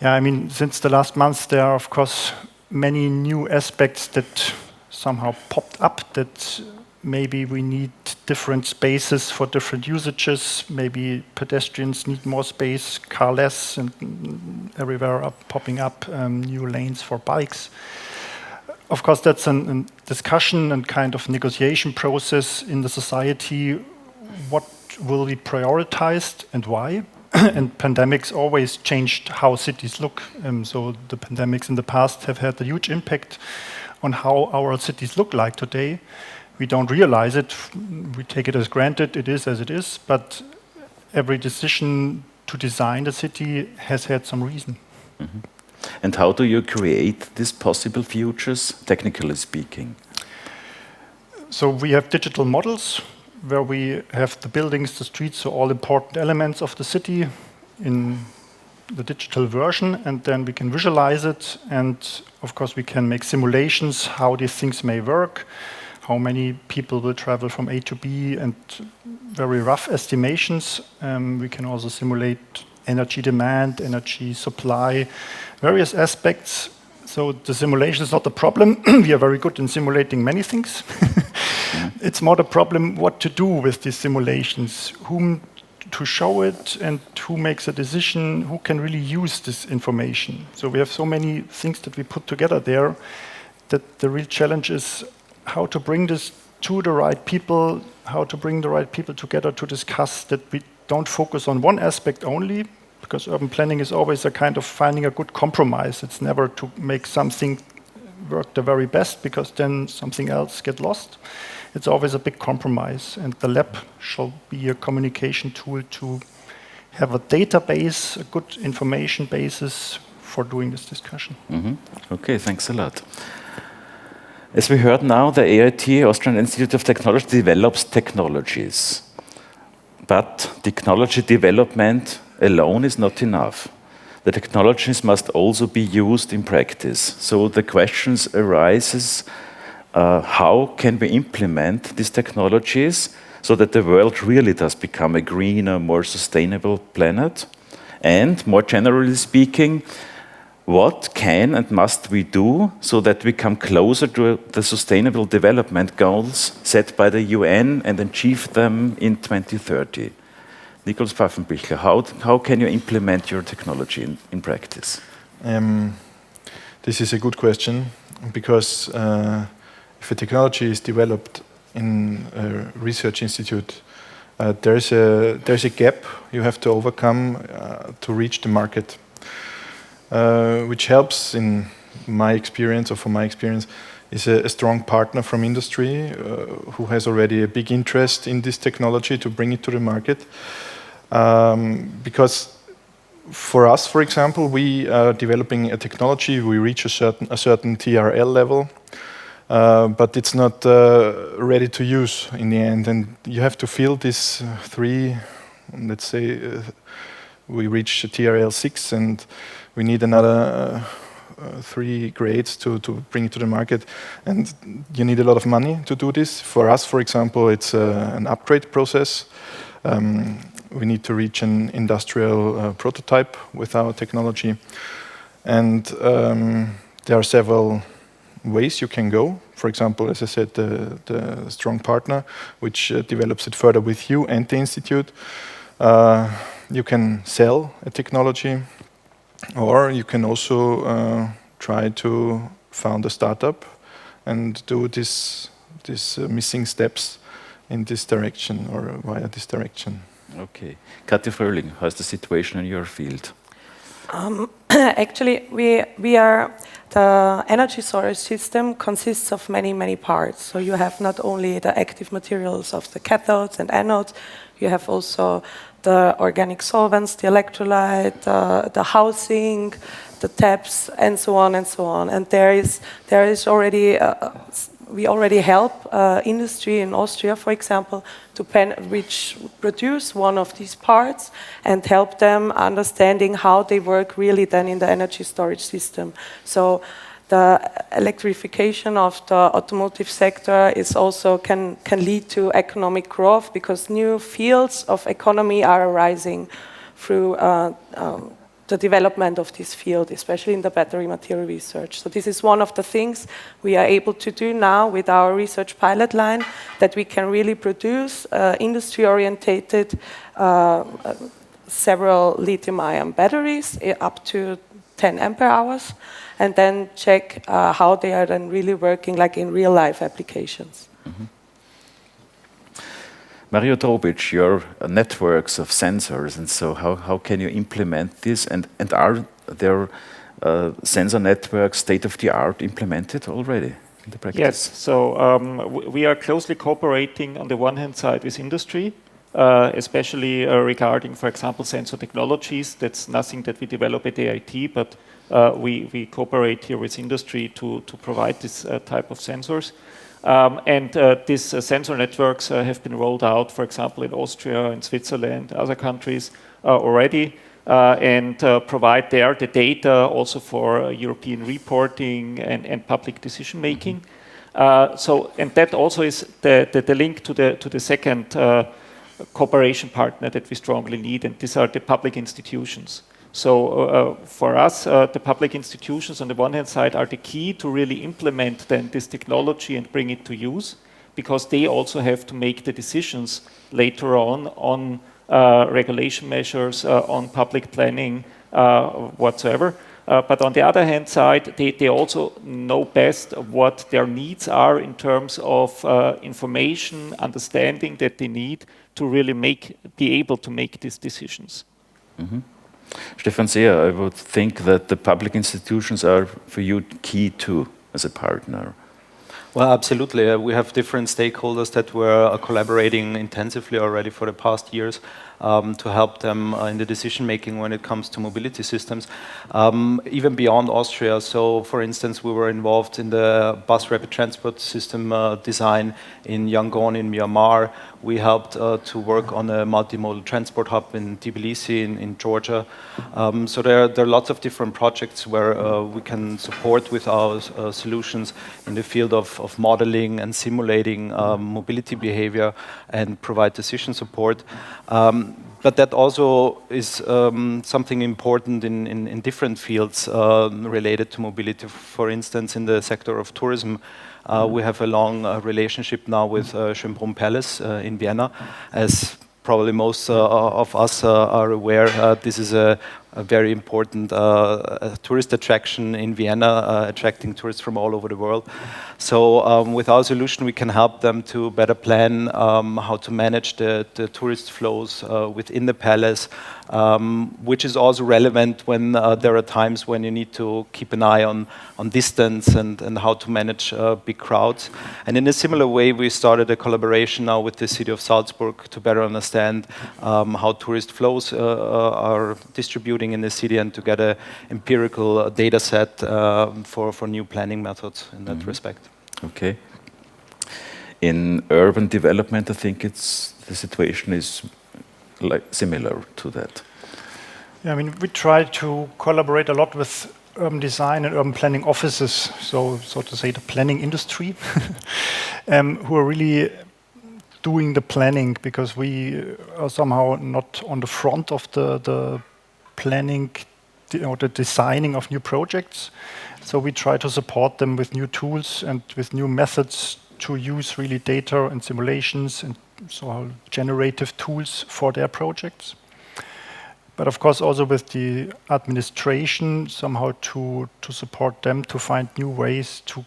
Yeah, I mean, since the last months, there are, of course, many new aspects that somehow popped up, that maybe we need different spaces for different usages. Maybe pedestrians need more space, car less, and everywhere are popping up new lanes for bikes. Of course, that's a discussion and kind of negotiation process in the society. What will be prioritized and why? And pandemics always changed how cities look. So the pandemics in the past have had a huge impact on how our cities look like today. We don't realize it. We take it as granted. It is as it is. But every decision to design the city has had some reason. Mm-hmm. And how do you create these possible futures, technically speaking? So we have digital models where we have the buildings, the streets, so all important elements of the city in the digital version, and then we can visualize it, and of course we can make simulations how these things may work, how many people will travel from A to B, and very rough estimations. We can also simulate energy demand, energy supply, various aspects. So the simulation is not the problem. We are very good in simulating many things. It's more the problem what to do with these simulations, whom to show it, and who makes a decision, who can really use this information. So we have so many things that we put together there that the real challenge is how to bring this to the right people, how to bring the right people together to discuss, that we don't focus on one aspect only, because urban planning is always a kind of finding a good compromise. It's never to make something work the very best, because then something else gets lost. It's always a big compromise, and the lab shall be a communication tool to have a database, a good information basis for doing this discussion. Mm-hmm. Okay, thanks a lot. As we heard now, the AIT, Austrian Institute of Technology, develops technologies. But technology development alone is not enough. The technologies must also be used in practice. So the questions arises, how can we implement these technologies so that the world really does become a greener, more sustainable planet? And more generally speaking, what can and must we do so that we come closer to the Sustainable Development Goals set by the UN and achieve them in 2030? Nikolaus Pfaffenbichler, how can you implement your technology in practice? This is a good question, because if a technology is developed in a research institute, there's a gap you have to overcome to reach the market. Which helps, in my experience, or from my experience, is a strong partner from industry who has already a big interest in this technology to bring it to the market. Because for us, for example, we are developing a technology, we reach a certain TRL level, but it's not ready to use in the end. And you have to fill this let's say, we reach TRL 6 and we need another 3 grades to bring it to the market, and you need a lot of money to do this. For us, for example, it's an upgrade process. We need to reach an industrial prototype with our technology, and there are several ways you can go. For example, as I said, the strong partner, which develops it further with you and the institute. You can sell a technology, or you can also try to found a startup and do these missing steps in this direction or via this direction. Okay. Katja, Fröhlich, how's the situation in your field? Actually, the energy storage system consists of many parts. So you have not only the active materials of the cathodes and anodes, you have also the organic solvents, the electrolyte, the housing, the taps, and so on and so on. And there is already we already help industry in Austria, for example, which produce one of these parts and help them understanding how they work really then in the energy storage system. So the electrification of the automotive sector is also can lead to economic growth, because new fields of economy are arising through the development of this field, especially in the battery material research. So this is one of the things we are able to do now with our research pilot line, that we can really produce industry-orientated several lithium-ion batteries up to 10 ampere hours, and then check how they are then really working like in real-life applications. Mm-hmm. Mario Drobics, your networks of sensors, and so how can you implement this? And are there sensor networks, state-of-the-art, implemented already in the practice? Yes, so we are closely cooperating on the one hand side with industry, especially regarding, for example, sensor technologies. That's nothing that we develop at AIT, but we cooperate here with industry to provide this type of sensors. And these sensor networks have been rolled out, for example, in Austria, in Switzerland, other countries already, and provide there the data also for European reporting and public decision making. And that also is the link to the second cooperation partner that we strongly need, and these are the public institutions. So for us, the public institutions on the one hand side are the key to really implement then this technology and bring it to use, because they also have to make the decisions later on regulation measures, on public planning, whatsoever. But on the other hand side, they also know best what their needs are in terms of information, understanding that they need to really be able to make these decisions. Mm-hmm. Stefan, Seer, I would think that the public institutions are for you key too as a partner. Well, absolutely. We have different stakeholders that were collaborating intensively already for the past years to help them in the decision making when it comes to mobility systems, even beyond Austria. So, for instance, we were involved in the bus rapid transport system design in Yangon in Myanmar. We helped to work on a multimodal transport hub in Tbilisi in Georgia. So there are lots of different projects where we can support with our solutions in the field of modeling and simulating mobility behavior and provide decision support. but that also is something important in different fields related to mobility. For instance, in the sector of tourism, we have a long relationship now with Schönbrunn Palace in Vienna. As probably most of us are aware, this is a very important tourist attraction in Vienna, attracting tourists from all over the world. So with our solution, we can help them to better plan how to manage the tourist flows within the palace, which is also relevant when there are times when you need to keep an eye on distance and how to manage big crowds. And in a similar way, we started a collaboration now with the city of Salzburg to better understand how tourist flows are distributing in the city and to get an empirical data set for new planning methods in that respect. Okay. In urban development, I think the situation is like similar to that. Yeah, I mean, we try to collaborate a lot with urban design and urban planning offices, so to say the planning industry, who are really doing the planning, because we are somehow not on the front of the planning or the designing of new projects. So we try to support them with new tools and with new methods to use really data and simulations and so generative tools for their projects. But of course also with the administration, somehow to support them to find new ways to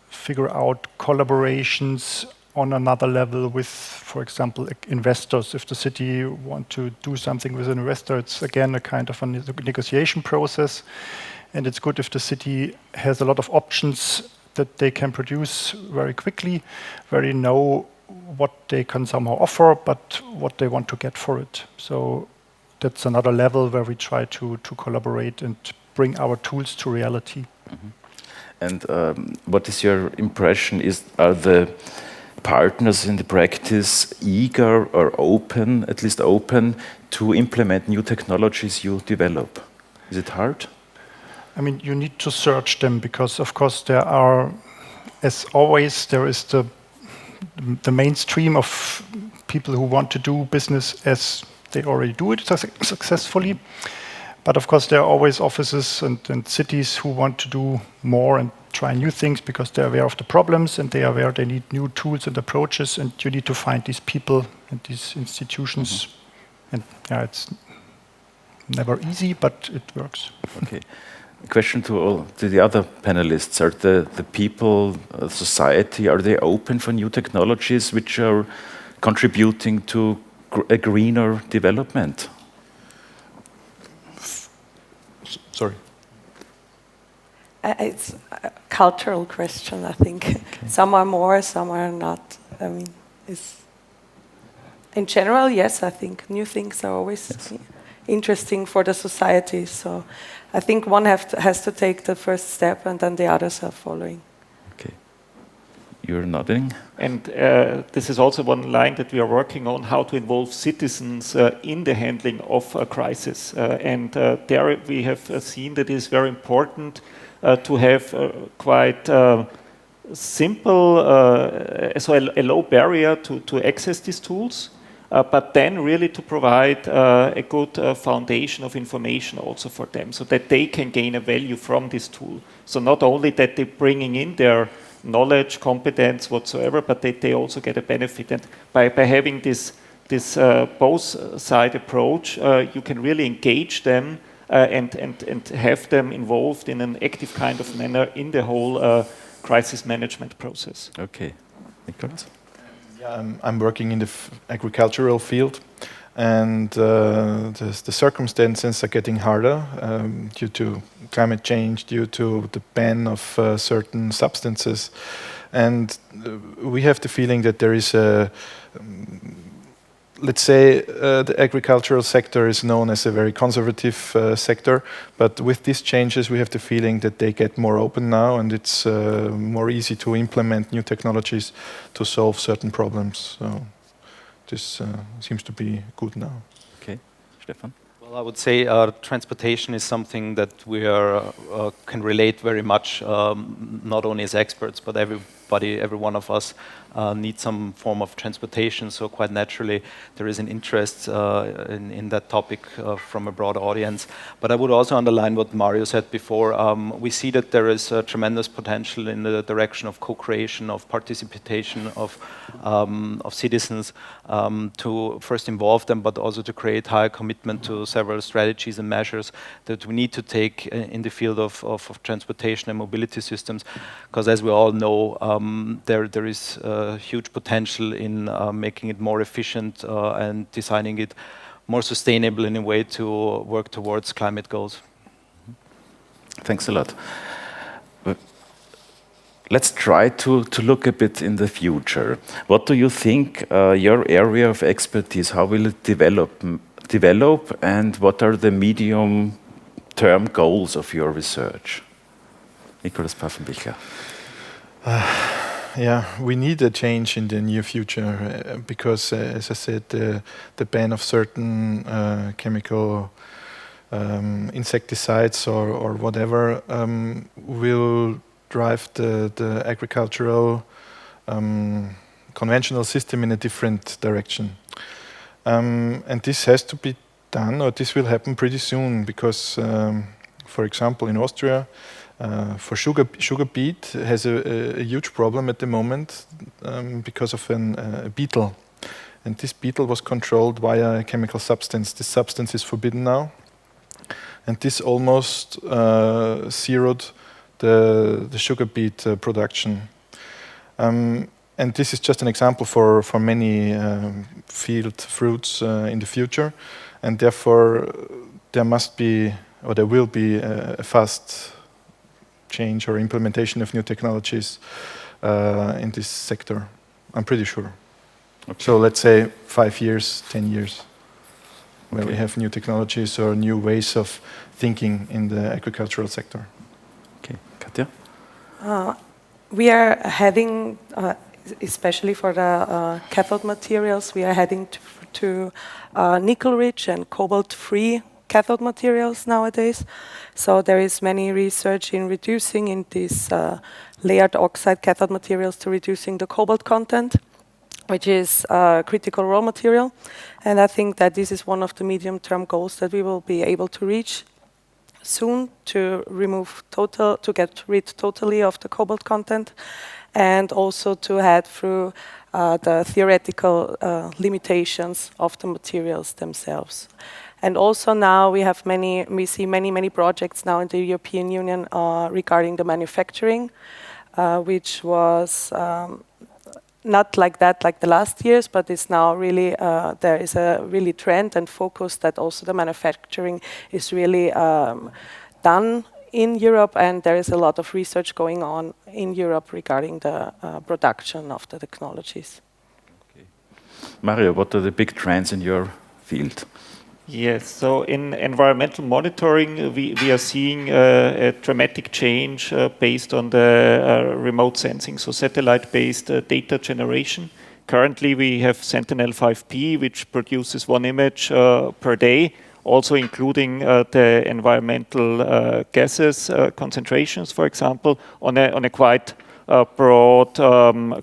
figure out collaborations on another level with, for example, investors. If the city want to do something with an investor, it's again a kind of a negotiation process. And it's good if the city has a lot of options that they can produce very quickly, where they know what they can somehow offer, but what they want to get for it. So that's another level where we try to collaborate and bring our tools to reality. Mm-hmm. And what is your impression? Are the partners in the practice eager or open, at least open, to implement new technologies you develop? Is it hard? I mean, you need to search them because, of course, there are, as always, there is the mainstream of people who want to do business as they already do it successfully. But of course, there are always offices and cities who want to do more and try new things because they're aware of the problems and they are aware they need new tools and approaches, and you need to find these people and these institutions. Mm-hmm. And yeah, it's never easy, but it works. Okay. Question to the other panelists: are the people, society, are they open for new technologies which are contributing to a greener development? Sorry. It's a cultural question, I think. Okay. Some are more, some are not. I mean, in general, yes, I think new things are always interesting for the society. So I think one has to take the first step and then the others are following. Okay. You're nodding. And this is also one line that we are working on, how to involve citizens in the handling of a crisis. And there we have seen that it is very important to have quite simple, so a low barrier to access these tools. But then really to provide a good foundation of information also for them, so that they can gain a value from this tool. So not only that they're bringing in their knowledge, competence, whatsoever, but that they also get a benefit. And by having this both-side approach, you can really engage them and have them involved in an active kind of manner in the whole crisis management process. Okay. Nikolaus? I'm working in the agricultural field, and the circumstances are getting harder due to climate change, due to the ban of certain substances. And we have the feeling that there is a, let's say, the agricultural sector is known as a very conservative sector, but with these changes we have the feeling that they get more open now, and it's more easy to implement new technologies to solve certain problems. So this seems to be good now. Okay, Stefan? Well, I would say transportation is something that we can relate very much, not only as experts, but every one of us need some form of transportation. So quite naturally, there is an interest in that topic from a broad audience. But I would also underline what Mario said before. We see that there is tremendous potential in the direction of co-creation, of participation of citizens, to first involve them, but also to create higher commitment to several strategies and measures that we need to take in the field of transportation and mobility systems. Because as we all know, there is huge potential in making it more efficient and designing it more sustainable in a way to work towards climate goals. Thanks a lot. Let's try to look a bit in the future. What do you think your area of expertise, how will it develop, and what are the medium-term goals of your research? Nikolaus Pfaffenbichler. Yeah, we need a change in the near future because, as I said, the ban of certain chemical insecticides or whatever will drive the agricultural conventional system in a different direction. And this has to be done, or this will happen pretty soon, because, for example, in Austria, for sugar beet has a huge problem at the moment because of a beetle. And this beetle was controlled via a chemical substance. This substance is forbidden now. And this almost zeroed the sugar beet production. And this is just an example for many field fruits in the future. And therefore, there must be, or there will be, a fast change or implementation of new technologies in this sector. I'm pretty sure. Okay. So let's say 5 years, 10 years, where we have new technologies or new ways of thinking in the agricultural sector. Okay, Katja? We are heading, especially for the cathode materials, we are heading to nickel-rich and cobalt-free cathode materials nowadays. So there is many research in reducing in these layered oxide cathode materials to reducing the cobalt content, which is a critical raw material. And I think that this is one of the medium-term goals that we will be able to reach soon, to get rid totally of the cobalt content, and also to head through the theoretical limitations of the materials themselves. And also now we see many projects now in the European Union regarding the manufacturing, which was not like that like the last years, but it's now really, there is a really trend and focus that also the manufacturing is really done in Europe, and there is a lot of research going on in Europe regarding the production of the technologies. Okay. Mario, what are the big trends in your field? Yes, so in environmental monitoring, we are seeing a dramatic change based on the remote sensing, so satellite-based data generation. Currently, we have Sentinel-5P, which produces 1 image per day, also including the environmental gases concentrations, for example, on a quite broad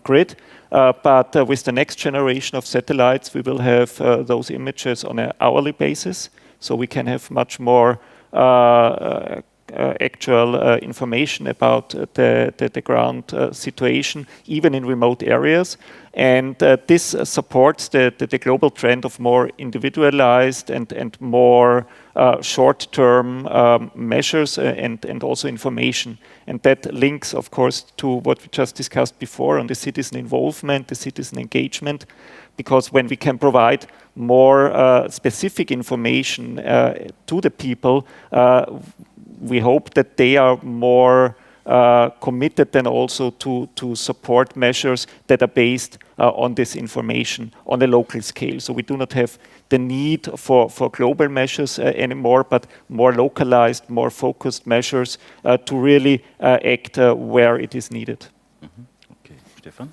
grid. But with the next generation of satellites, we will have those images on an hourly basis, so we can have much more actual information about the ground situation, even in remote areas. And this supports the global trend of more individualized and more short-term measures and also information. And that links, of course, to what we just discussed before on the citizen involvement, the citizen engagement, because when we can provide more specific information to the people, we hope that they are more committed then also to support measures that are based on this information on a local scale. So we do not have the need for global measures anymore, but more localized, more focused measures to really act where it is needed. Mm-hmm. Okay, Stefan?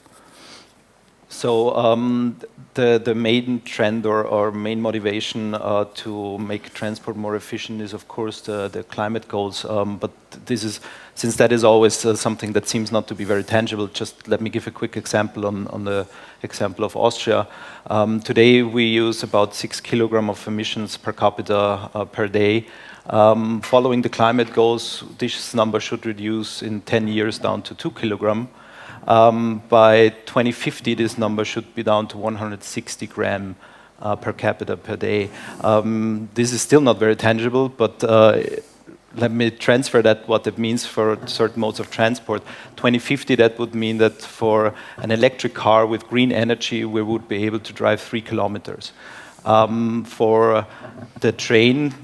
So the main trend or main motivation to make transport more efficient is, of course, the climate goals. But this is, since that is always something that seems not to be very tangible, just let me give a quick example on the example of Austria. Today we use about 6 kilograms of emissions per capita per day. Following the climate goals, this number should reduce in 10 years down to 2 kilograms. By 2050, this number should be down to 160 grams per capita per day. This is still not very tangible, but let me transfer that, what it means for certain modes of transport. 2050, that would mean that for an electric car with green energy, we would be able to drive 3 kilometers. For the train,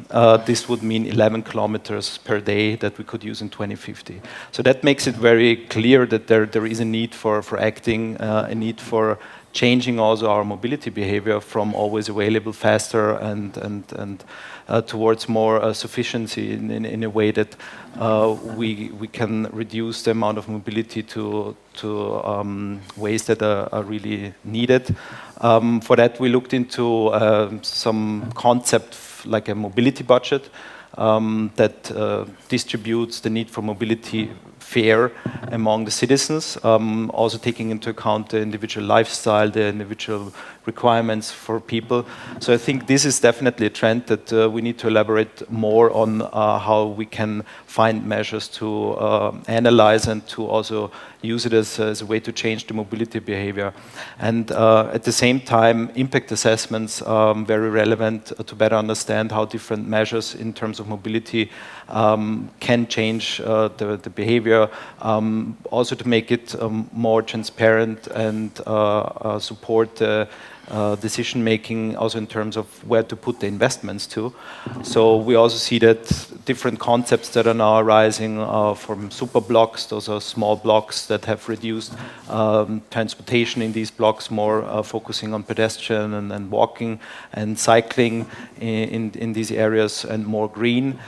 this would mean 11 kilometers per day that we could use in 2050. So that makes it very clear that there is a need for acting, a need for changing also our mobility behavior from always available faster and towards more sufficiency in a way that we can reduce the amount of mobility to ways that are really needed. For that, we looked into some concept like a mobility budget that distributes the need for mobility fair among the citizens, also taking into account the individual lifestyle, the individual requirements for people. So I think this is definitely a trend that we need to elaborate more on how we can find measures to analyze and to also use it as a way to change the mobility behavior. And at the same time, impact assessments are very relevant to better understand how different measures in terms of mobility can change the behavior, also to make it more transparent and support decision making, also in terms of where to put the investments to. So we also see that different concepts that are now arising from super blocks. Those are small blocks that have reduced transportation in these blocks, more focusing on pedestrian and walking and cycling in these areas, and more green.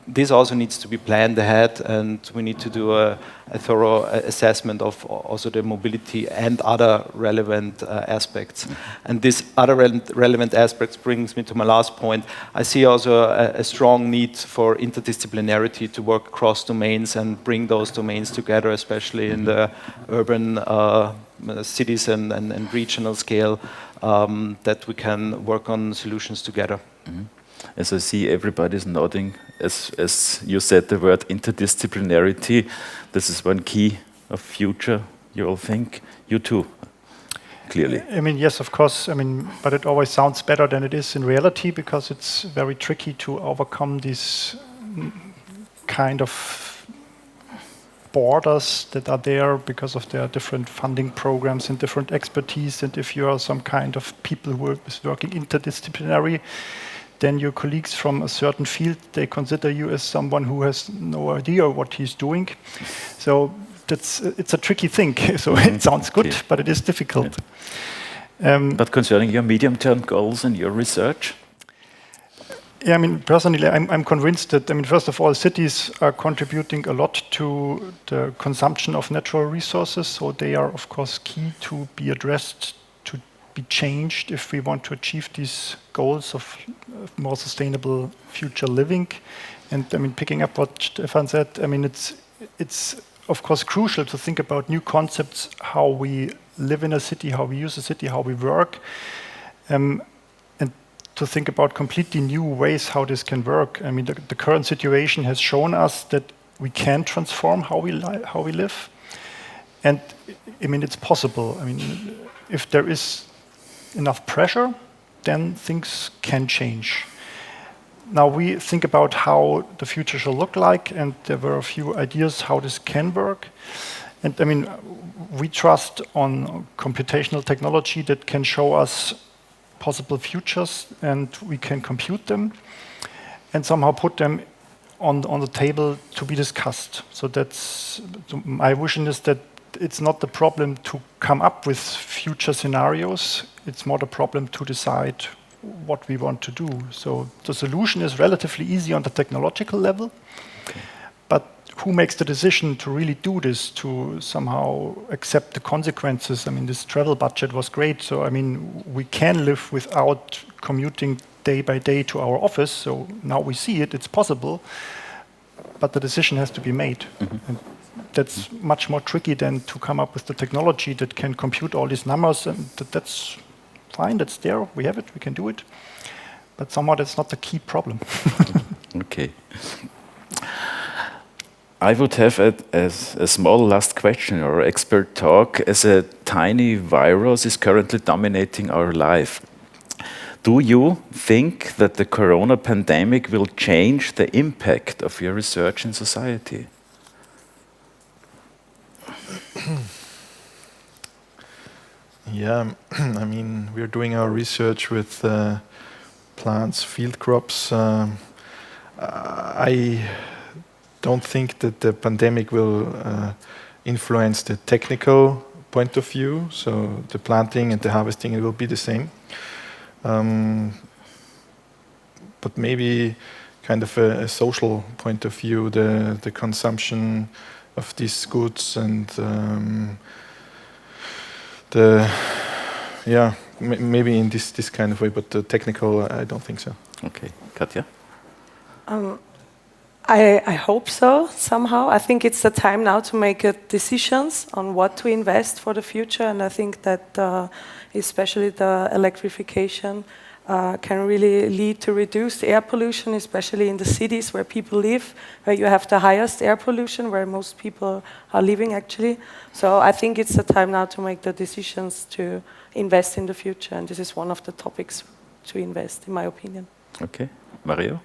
This also needs to be planned ahead, and we need to do a thorough assessment of also the mobility and other relevant aspects. And this other relevant aspects brings me to my last point. I see also a strong need for interdisciplinarity to work across domains and bring those domains together, especially in the urban cities and regional scale, that we can work on solutions together. Mm-hmm. As I see everybody's nodding, as you said the word interdisciplinarity, this is one key of future, you all think? You too, clearly. I mean, yes, of course, I mean, but it always sounds better than it is in reality, because it's very tricky to overcome these kind of borders that are there because of their different funding programs and different expertise. And if you are some kind of people who is working interdisciplinary, then your colleagues from a certain field, they consider you as someone who has no idea what he's doing. So it's a tricky thing. So it sounds good, but it is difficult. Yeah. But concerning your medium-term goals and your research? Yeah, I mean, personally, I'm convinced that, I mean, first of all, cities are contributing a lot to the consumption of natural resources. So they are, of course, key to be addressed, to be changed if we want to achieve these goals of more sustainable future living. And I mean, picking up what Stefan said, I mean, it's of course crucial to think about new concepts, how we live in a city, how we use a city, how we work, and to think about completely new ways how this can work. I mean, the current situation has shown us that we can transform how we live, and I mean, it's possible. I mean, if there is enough pressure, then things can change. Now we think about how the future shall look like, and there were a few ideas how this can work. And I mean, we trust on computational technology that can show us possible futures, and we can compute them and somehow put them on the table to be discussed. So my vision is that it's not the problem to come up with future scenarios, it's more the problem to decide what we want to do. So the solution is relatively easy on the technological level, but who makes the decision to really do this, to somehow accept the consequences? I mean, this travel budget was great. So, I mean, we can live without commuting day by day to our office. So now we see it, it's possible. But the decision has to be made. And that's much more tricky than to come up with the technology that can compute all these numbers. And that's fine, that's there, we have it, we can do it. But somehow that's not the key problem. Okay. I would have a small last question or expert talk. As a tiny virus is currently dominating our life, do you think that the corona pandemic will change the impact of your research in society? Yeah, I mean, we're doing our research with plants, field crops. I don't think that the pandemic will influence the technical point of view. So the planting and the harvesting, it will be the same. But maybe kind of a social point of view, the consumption of these goods and maybe in this kind of way, but the technical, I don't think so. Okay, Katja? I hope so, somehow. I think it's the time now to make decisions on what to invest for the future, and I think that especially the electrification can really lead to reduced air pollution, especially in the cities where people live, where you have the highest air pollution, where most people are living actually. So I think it's the time now to make the decisions to invest in the future, and this is one of the topics to invest, in my opinion. Okay, Mario?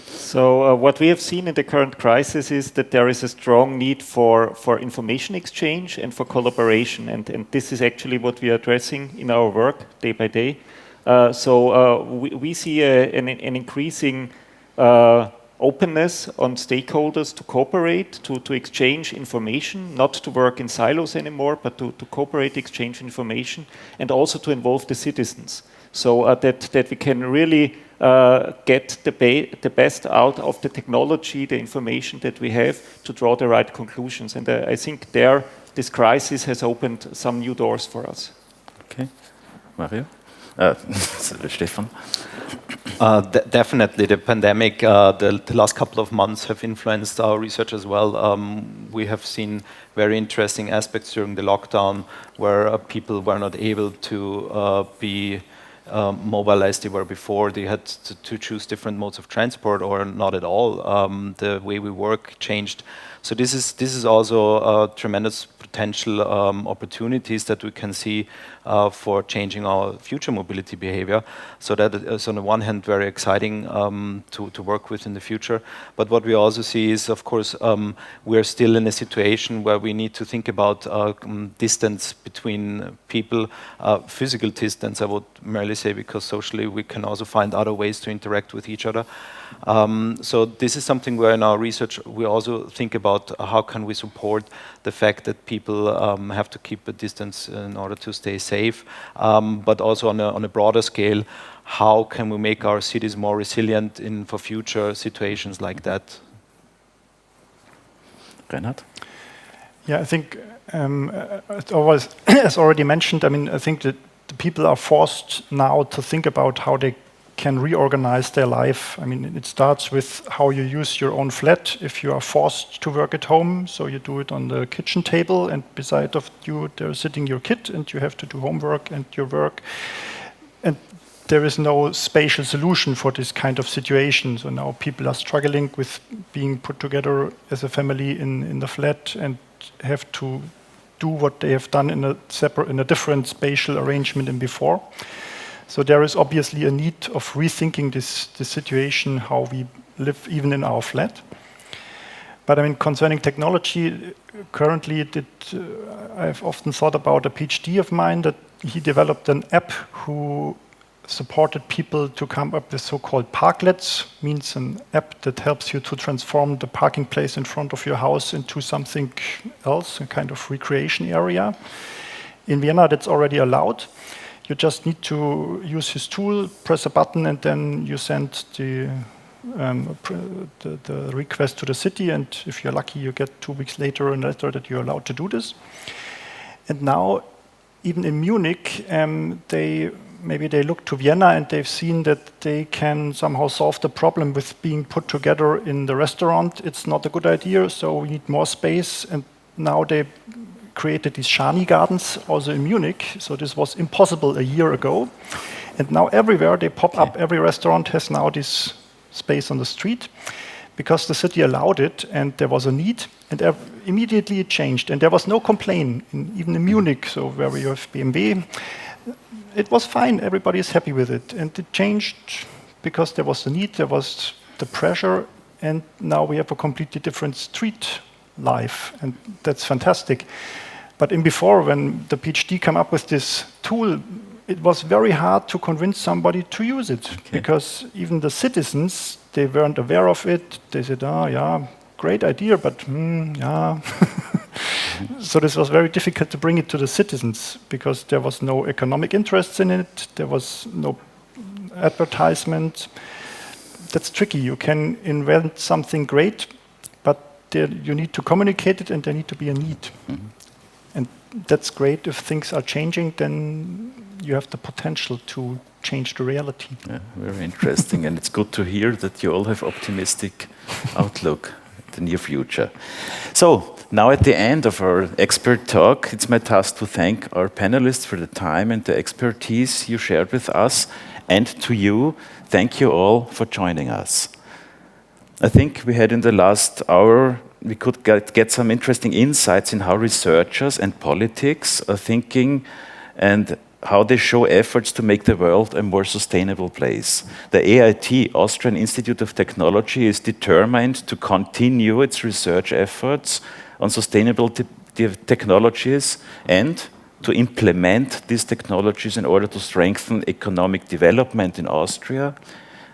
So what we have seen in the current crisis is that there is a strong need for information exchange and for collaboration, and this is actually what we are addressing in our work day by day. We see an increasing openness on stakeholders to cooperate, to exchange information, not to work in silos anymore, but to cooperate, exchange information, and also to involve the citizens, so that we can really get the best out of the technology, the information that we have, to draw the right conclusions. And I think this crisis has opened some new doors for us. Okay, Mario? Stefan? Definitely, the pandemic, the last couple of months have influenced our research as well. We have seen very interesting aspects during the lockdown where people were not able to be mobile as they were before. They had to choose different modes of transport or not at all. The way we work changed. So this is also tremendous potential opportunities that we can see for changing our future mobility behavior. So that is on the one hand very exciting to work with in the future. But what we also see is, of course, we are still in a situation where we need to think about distance between people, physical distance, I would merely say, because socially we can also find other ways to interact with each other. So this is something where in our research we also think about how can we support the fact that people have to keep a distance in order to stay safe, but also on a broader scale, how can we make our cities more resilient for future situations like that? Reinhard? Yeah, I think as already mentioned, I mean, I think that the people are forced now to think about how they can reorganize their life. I mean, it starts with how you use your own flat. If you are forced to work at home, so you do it on the kitchen table, and beside of you there's sitting your kid, and you have to do homework and your work. And there is no spatial solution for this kind of situation. So now people are struggling with being put together as a family in the flat and have to do what they have done in a different spatial arrangement than before. So there is obviously a need of rethinking this situation, how we live even in our flat. But I mean, concerning technology, currently I've often thought about a PhD of mine that he developed an app who supported people to come up with so-called parklets, means an app that helps you to transform the parking place in front of your house into something else, a kind of recreation area. In Vienna, that's already allowed. You just need to use his tool, press a button, and then you send the the request to the city, and if you're lucky, you get 2 weeks later a letter that you're allowed to do this. And now, even in Munich, maybe they look to Vienna and they've seen that they can somehow solve the problem with being put together in the restaurant. It's not a good idea, so we need more space. And now they created these Shani gardens also in Munich. So this was impossible a year ago. And now everywhere they pop up, every restaurant has now this space on the street because the city allowed it and there was a need. And immediately it changed. And there was no complaint, even in Munich, so where we have BMW. It was fine, everybody is happy with it. And it changed because there was the need, there was the pressure, and now we have a completely different street life, and that's fantastic. But in before, when the PhD came up with this tool, it was very hard to convince somebody to use it, because even the citizens, they weren't aware of it. They said, oh yeah, great idea, but yeah. So this was very difficult to bring it to the citizens because there was no economic interest in it. There was no advertisement. That's tricky. You can invent something great, but you need to communicate it and there need to be a need. Mm-hmm. And that's great. If things are changing, then you have the potential to change the reality. Yeah, very interesting. And it's good to hear that you all have optimistic outlook the near future. So now at the end of our expert talk, it's my task to thank our panelists for the time and the expertise you shared with us, and to you, thank you all for joining us. I think we had in the last hour, we could get some interesting insights in how researchers and politics are thinking and how they show efforts to make the world a more sustainable place. The AIT, Austrian Institute of Technology, is determined to continue its research efforts on sustainable technologies and to implement these technologies in order to strengthen economic development in Austria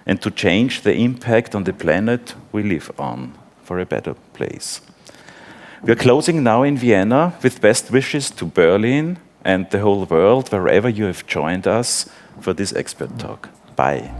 and to change the impact on the planet we live on for a better place. We are closing now in Vienna with best wishes to Berlin and the whole world, wherever you have joined us for this expert talk. Bye.